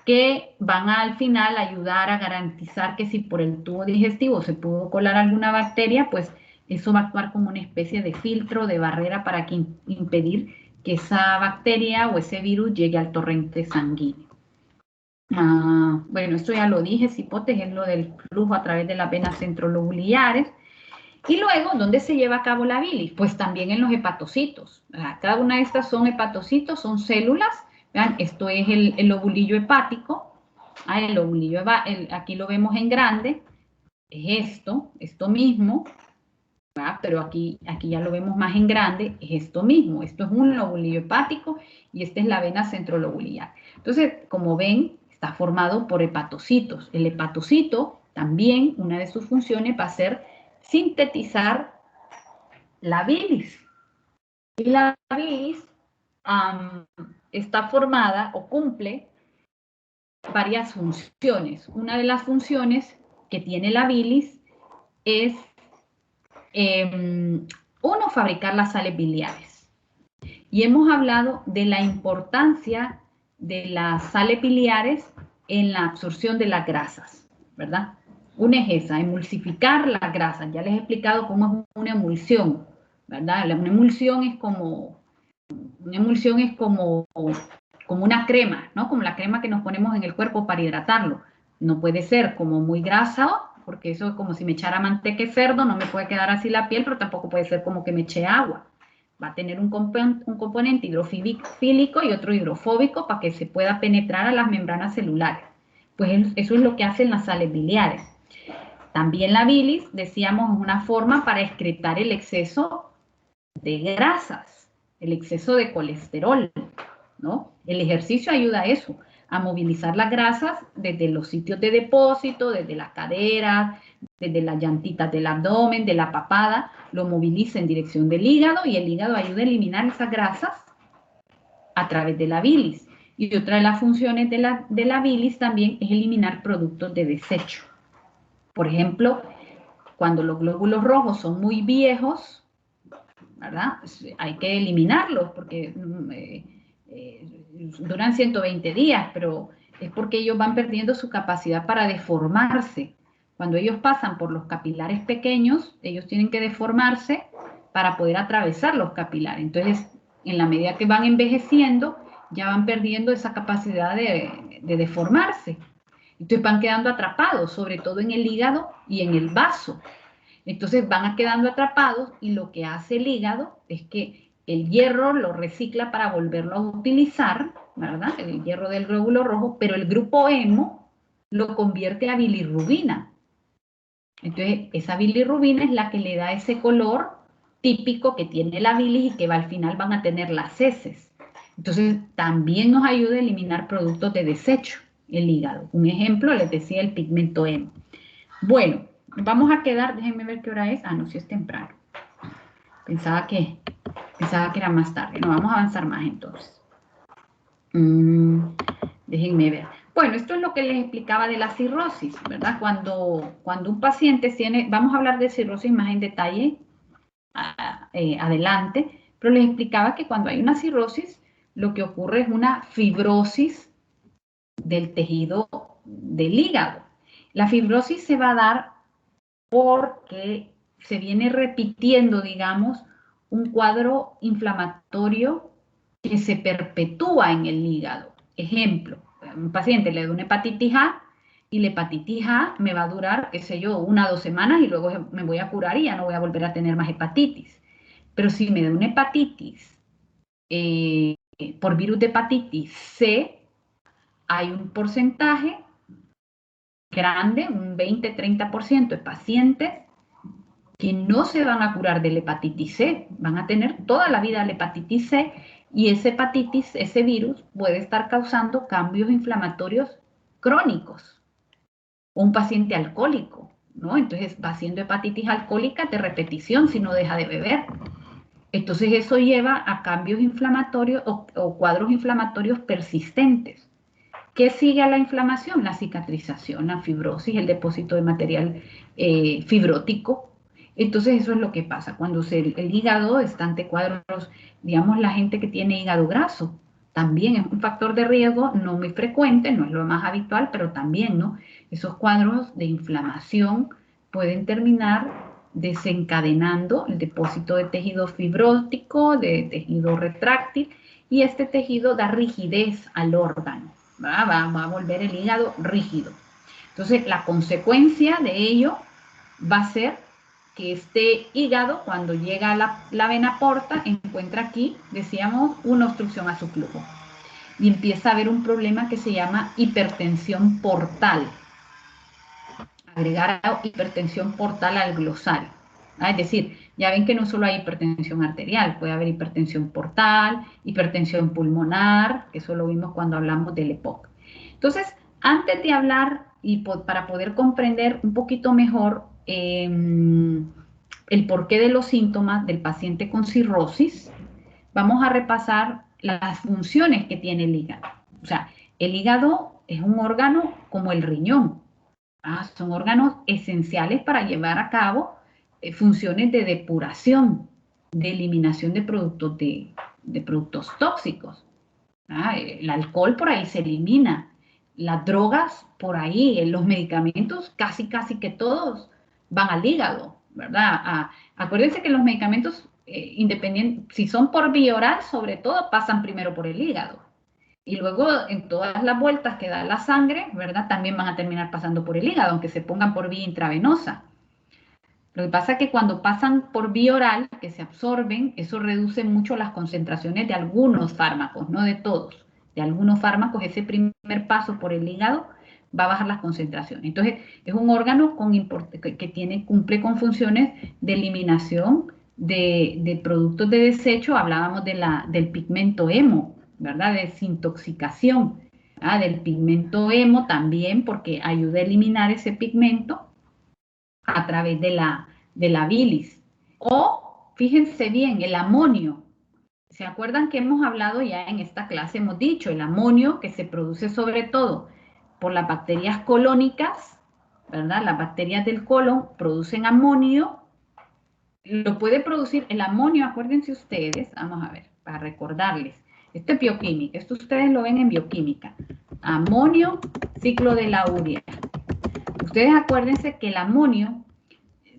que van al final a ayudar a garantizar que si por el tubo digestivo se pudo colar alguna bacteria, pues eso va a actuar como una especie de filtro, de barrera para impedir que esa bacteria o ese virus llegue al torrente sanguíneo. Bueno, esto ya lo dije, cipotes es lo del flujo a través de las venas centrolobulares. Y luego, ¿dónde se lleva a cabo la bilis? Pues también en los hepatocitos. Cada una de estas son hepatocitos, son células. Vean, esto es el lobulillo hepático. El lobulillo, aquí lo vemos en grande. Es esto mismo. ¿verdad? Pero aquí ya lo vemos más en grande. Es esto mismo. Esto es un lobulillo hepático y esta es la vena centrolobular. Entonces, como ven, está formado por hepatocitos. El hepatocito también, una de sus funciones va a ser sintetizar la bilis. Y la bilis está formada o cumple varias funciones. Una de las funciones que tiene la bilis es, uno, fabricar las sales biliares. Y hemos hablado de la importancia de las sales biliares en la absorción de las grasas, ¿verdad? Una es esa, emulsificar las grasas. Ya les he explicado cómo es una emulsión, ¿verdad? Una emulsión es como una crema, ¿no? Como la crema que nos ponemos en el cuerpo para hidratarlo. No puede ser como muy grasa, porque eso es como si me echara manteca de cerdo, no me puede quedar así la piel, pero tampoco puede ser como que me eche agua. Va a tener un componente hidrofílico y otro hidrofóbico para que se pueda penetrar a las membranas celulares. Pues eso es lo que hacen las sales biliares. También la bilis, decíamos, es una forma para excretar el exceso de grasas, el exceso de colesterol, ¿no? El ejercicio ayuda a eso, a movilizar las grasas desde los sitios de depósito, desde las caderas, desde las llantitas del abdomen, de la papada, lo moviliza en dirección del hígado y el hígado ayuda a eliminar esas grasas a través de la bilis. Y otra de las funciones de la bilis también es eliminar productos de desecho. Por ejemplo, cuando los glóbulos rojos son muy viejos, ¿verdad? Hay que eliminarlos porque duran 120 días, pero es porque ellos van perdiendo su capacidad para deformarse. Cuando ellos pasan por los capilares pequeños, ellos tienen que deformarse para poder atravesar los capilares. Entonces, en la medida que van envejeciendo, ya van perdiendo esa capacidad de deformarse. Entonces van quedando atrapados, sobre todo en el hígado y en el vaso. Entonces van quedando atrapados y lo que hace el hígado es que el hierro lo recicla para volverlo a utilizar, ¿verdad? El hierro del glóbulo rojo, pero el grupo hemo lo convierte a bilirrubina. Entonces esa bilirrubina es la que le da ese color típico que tiene la bilis y que al final van a tener las heces. Entonces también nos ayuda a eliminar productos de desecho, el hígado. Un ejemplo, les decía, el pigmento hemo. Bueno, vamos a quedar, déjenme ver qué hora es. No, sí es temprano. Pensaba que era más tarde. No, vamos a avanzar más entonces. Déjenme ver. Bueno, esto es lo que les explicaba de la cirrosis, ¿verdad? Cuando un paciente tiene, vamos a hablar de cirrosis más en detalle adelante, pero les explicaba que cuando hay una cirrosis, lo que ocurre es una fibrosis del tejido del hígado. La fibrosis se va a dar porque se viene repitiendo, digamos, un cuadro inflamatorio que se perpetúa en el hígado. Ejemplo, un paciente le da una hepatitis A y la hepatitis A me va a durar, qué sé yo, 1 o 2 semanas y luego me voy a curar y ya no voy a volver a tener más hepatitis. Pero si me da una hepatitis por virus de hepatitis C, hay un porcentaje grande, un 20-30% de pacientes que no se van a curar de la hepatitis C, van a tener toda la vida la hepatitis C y esa hepatitis, ese virus puede estar causando cambios inflamatorios crónicos. O un paciente alcohólico, ¿no? Entonces va haciendo hepatitis alcohólica de repetición si no deja de beber. Entonces eso lleva a cambios inflamatorios o cuadros inflamatorios persistentes. ¿Qué sigue a la inflamación? La cicatrización, la fibrosis, el depósito de material fibrótico. Entonces eso es lo que pasa cuando el hígado está ante cuadros, digamos, la gente que tiene hígado graso, también es un factor de riesgo no muy frecuente, no es lo más habitual, pero también, ¿no? Esos cuadros de inflamación pueden terminar desencadenando el depósito de tejido fibrótico, de tejido retráctil, y este tejido da rigidez al órgano. va a volver el hígado rígido. Entonces, la consecuencia de ello va a ser que este hígado, cuando llega a la vena porta, encuentra aquí, decíamos, una obstrucción a su flujo. Y empieza a haber un problema que se llama hipertensión portal. Agregar hipertensión portal al glosario. Es decir, ya ven que no solo hay hipertensión arterial, puede haber hipertensión portal, hipertensión pulmonar, que eso lo vimos cuando hablamos del EPOC. Entonces, antes de hablar y para poder comprender un poquito mejor el porqué de los síntomas del paciente con cirrosis, vamos a repasar las funciones que tiene el hígado. O sea, el hígado es un órgano como el riñón. Son órganos esenciales para llevar a cabo funciones de depuración, de eliminación de productos, de productos tóxicos. El alcohol por ahí se elimina, las drogas por ahí, los medicamentos casi que todos van al hígado, ¿verdad? Acuérdense que los medicamentos independientes, si son por vía oral, sobre todo pasan primero por el hígado. Y luego en todas las vueltas que da la sangre, ¿verdad? También van a terminar pasando por el hígado, aunque se pongan por vía intravenosa. Lo que pasa es que cuando pasan por vía oral, que se absorben, eso reduce mucho las concentraciones de algunos fármacos, no de todos. De algunos fármacos, ese primer paso por el hígado va a bajar las concentraciones. Entonces, es un órgano que cumple con funciones de eliminación de productos de desecho. Hablábamos del pigmento hemo, ¿verdad? De desintoxicación del pigmento hemo también, porque ayuda a eliminar ese pigmento a través de la bilis. O, fíjense bien, el amonio. ¿Se acuerdan que hemos hablado ya en esta clase? Hemos dicho, el amonio que se produce sobre todo por las bacterias colónicas, ¿verdad? Las bacterias del colon producen amonio. Lo puede producir el amonio, acuérdense ustedes, vamos a ver, para recordarles. Esto es bioquímica, esto ustedes lo ven en bioquímica. Amonio, ciclo de la urea. Ustedes acuérdense que el amonio,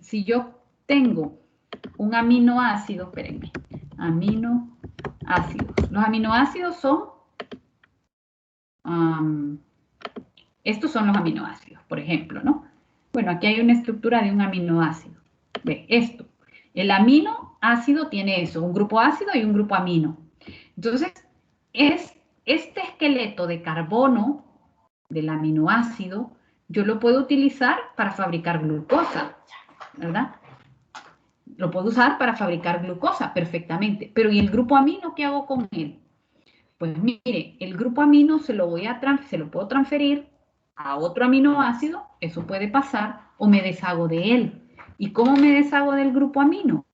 si yo tengo un aminoácido, espérenme, aminoácidos. Los aminoácidos son, estos son los aminoácidos, por ejemplo, ¿no? Bueno, aquí hay una estructura de un aminoácido. Ve, esto. El aminoácido tiene eso, un grupo ácido y un grupo amino. Entonces, este esqueleto de carbono del aminoácido, yo lo puedo utilizar para fabricar glucosa, ¿verdad? Lo puedo usar para fabricar glucosa perfectamente. Pero ¿y el grupo amino qué hago con él? Pues mire, el grupo amino se lo puedo transferir a otro aminoácido, eso puede pasar, o me deshago de él. ¿Y cómo me deshago del grupo amino?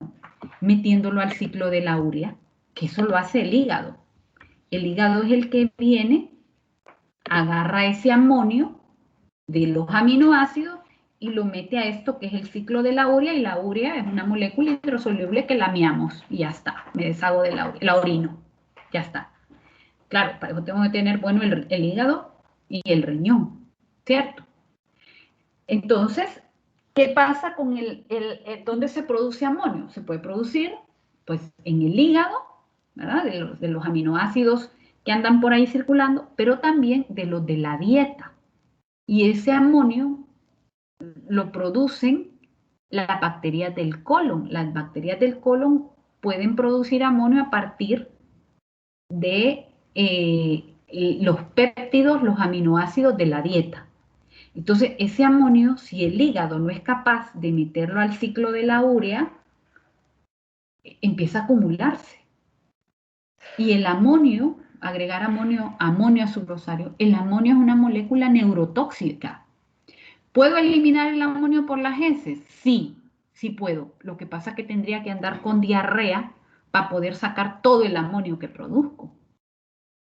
Metiéndolo al ciclo de la urea, que eso lo hace el hígado. El hígado es el que viene, agarra ese amonio de los aminoácidos y lo mete a esto que es el ciclo de la urea, y la urea es una molécula hidrosoluble que lameamos y ya está, me deshago de la orino, ya está. Claro, para eso tengo que tener bueno el hígado y el riñón, ¿cierto? Entonces, ¿qué pasa con dónde se produce amonio? Se puede producir, pues, en el hígado, ¿verdad? De los aminoácidos que andan por ahí circulando, pero también de los de la dieta. Y ese amonio lo producen las bacterias del colon. Las bacterias del colon pueden producir amonio a partir de los péptidos, los aminoácidos de la dieta. Entonces, ese amonio, si el hígado no es capaz de meterlo al ciclo de la urea, empieza a acumularse. Y el amonio, agregar amonio a su glosario, el amonio es una molécula neurotóxica. ¿Puedo eliminar el amonio por las heces? Sí, sí puedo. Lo que pasa es que tendría que andar con diarrea para poder sacar todo el amonio que produzco.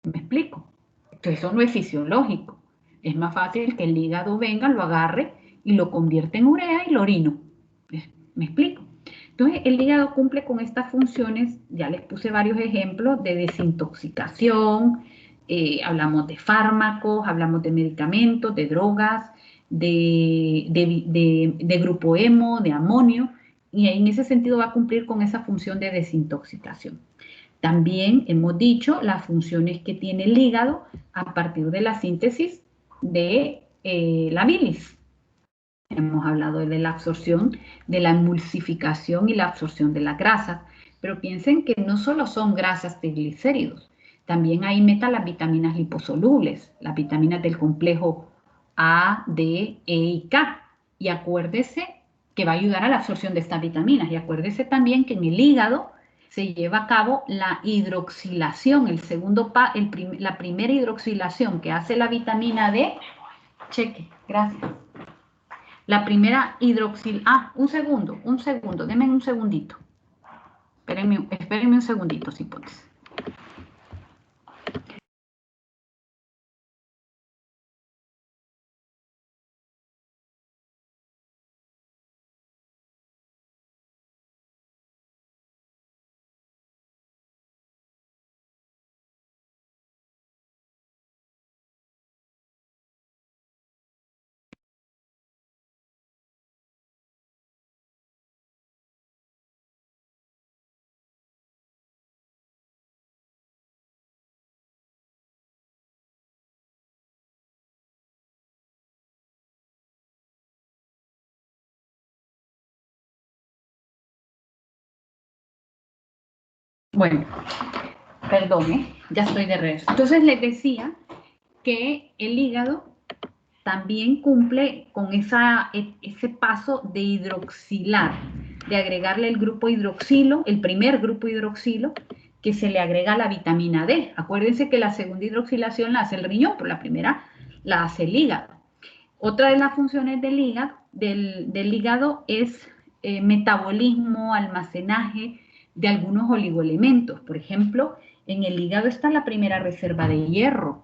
¿Me explico? Entonces, eso no es fisiológico. Es más fácil que el hígado venga, lo agarre y lo convierta en urea y lo orino. ¿Me explico? Entonces, el hígado cumple con estas funciones, ya les puse varios ejemplos de desintoxicación, hablamos de fármacos, hablamos de medicamentos, de drogas, de grupo hemo, de amonio, y en ese sentido va a cumplir con esa función de desintoxicación. También hemos dicho las funciones que tiene el hígado a partir de la síntesis de la bilis. Hemos hablado de la absorción, de la emulsificación y la absorción de las grasas, pero piensen que no solo son grasas triglicéridos, también ahí metan las vitaminas liposolubles, las vitaminas del complejo A, D, E y K. Y acuérdese que va a ayudar a la absorción de estas vitaminas. Y acuérdese también que en el hígado se lleva a cabo la hidroxilación, la primera hidroxilación que hace la vitamina D. Cheque, gracias. La primera un segundo, denme un segundito. Espérenme un segundito, si puedes. Bueno, perdón, ya estoy de regreso. Entonces les decía que el hígado también cumple con ese paso de hidroxilar, de agregarle el grupo hidroxilo, el primer grupo hidroxilo, que se le agrega la vitamina D. Acuérdense que la segunda hidroxilación la hace el riñón, pero la primera la hace el hígado. Otra de las funciones del hígado es metabolismo, almacenaje de algunos oligoelementos. Por ejemplo, en el hígado está la primera reserva de hierro,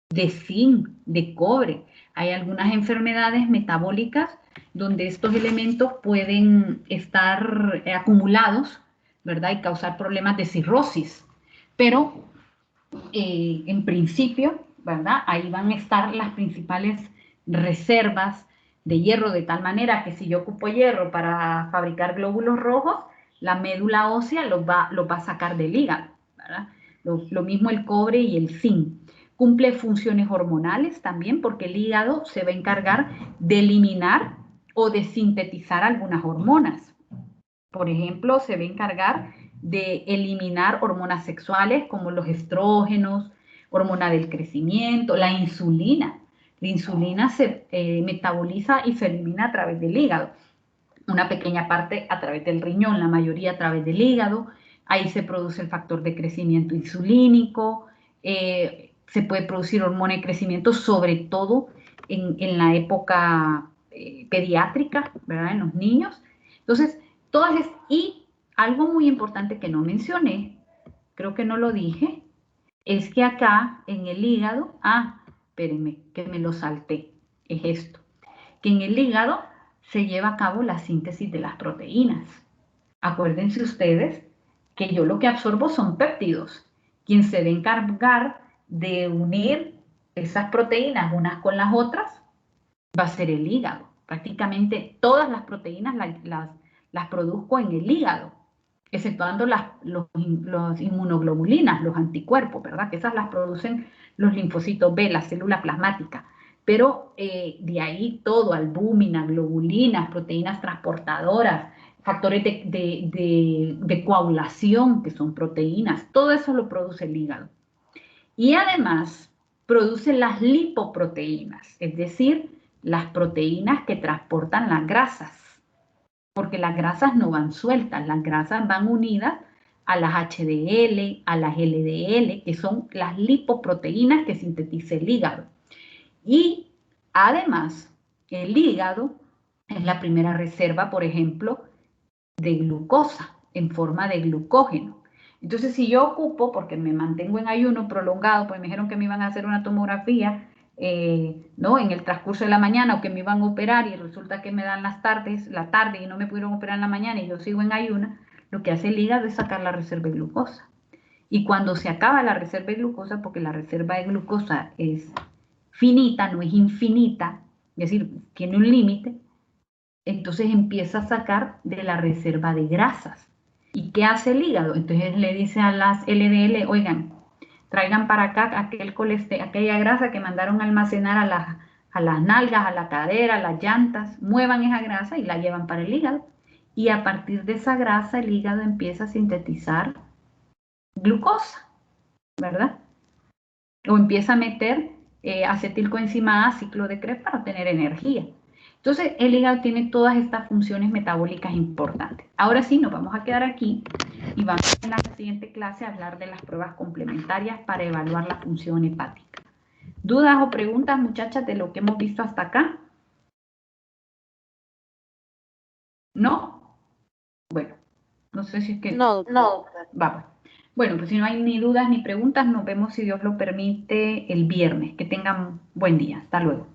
de zinc, de cobre. Hay algunas enfermedades metabólicas donde estos elementos pueden estar acumulados, ¿verdad? Y causar problemas de cirrosis. Pero en principio, ¿verdad? Ahí van a estar las principales reservas de hierro, de tal manera que si yo ocupo hierro para fabricar glóbulos rojos, la médula ósea los va a sacar del hígado, ¿verdad? Lo mismo el cobre y el zinc. Cumple funciones hormonales también, porque el hígado se va a encargar de eliminar o de sintetizar algunas hormonas. Por ejemplo, se va a encargar de eliminar hormonas sexuales como los estrógenos, hormona del crecimiento, la insulina. La insulina se metaboliza y se elimina a través del hígado. Una pequeña parte a través del riñón, la mayoría a través del hígado. Ahí se produce el factor de crecimiento insulínico, se puede producir hormona de crecimiento, sobre todo en la época pediátrica, ¿verdad? En los niños. Entonces, y algo muy importante que no mencioné, creo que no lo dije, es que acá en el hígado, espérenme, que me lo salté, es esto, que en el hígado se lleva a cabo la síntesis de las proteínas. Acuérdense ustedes que yo lo que absorbo son péptidos. Quien se va a encargar de unir esas proteínas unas con las otras va a ser el hígado. Prácticamente todas las proteínas las produzco en el hígado, exceptuando los inmunoglobulinas, los anticuerpos, ¿verdad? Que esas las producen los linfocitos B, la célula plasmática. Pero de ahí todo, albúmina, globulinas, proteínas transportadoras, factores de coagulación, que son proteínas, todo eso lo produce el hígado. Y además produce las lipoproteínas, es decir, las proteínas que transportan las grasas, porque las grasas no van sueltas, las grasas van unidas a las HDL, a las LDL, que son las lipoproteínas que sintetiza el hígado. Y además, el hígado es la primera reserva, por ejemplo, de glucosa en forma de glucógeno. Entonces, si yo ocupo, porque me mantengo en ayuno prolongado, pues me dijeron que me iban a hacer una tomografía, ¿no? En el transcurso de la mañana, o que me iban a operar y resulta que me dan la tarde y no me pudieron operar en la mañana y yo sigo en ayuna, lo que hace el hígado es sacar la reserva de glucosa. Y cuando se acaba la reserva de glucosa, porque la reserva de glucosa es finita, no es infinita, es decir, tiene un límite, entonces empieza a sacar de la reserva de grasas. ¿Y qué hace el hígado? Entonces le dice a las LDL, oigan, traigan para acá aquella grasa que mandaron a almacenar a las nalgas, a la cadera, a las llantas, muevan esa grasa y la llevan para el hígado. Y a partir de esa grasa el hígado empieza a sintetizar glucosa, ¿verdad? O empieza a meter acetilcoenzima A, ciclo de Krebs para obtener energía. Entonces, el hígado tiene todas estas funciones metabólicas importantes. Ahora sí, nos vamos a quedar aquí y vamos en la siguiente clase a hablar de las pruebas complementarias para evaluar la función hepática. ¿Dudas o preguntas, muchachas, de lo que hemos visto hasta acá? ¿No? Bueno, no sé si es que... No, Va. Bueno, pues si no hay ni dudas ni preguntas, nos vemos, si Dios lo permite, el viernes. Que tengan buen día. Hasta luego.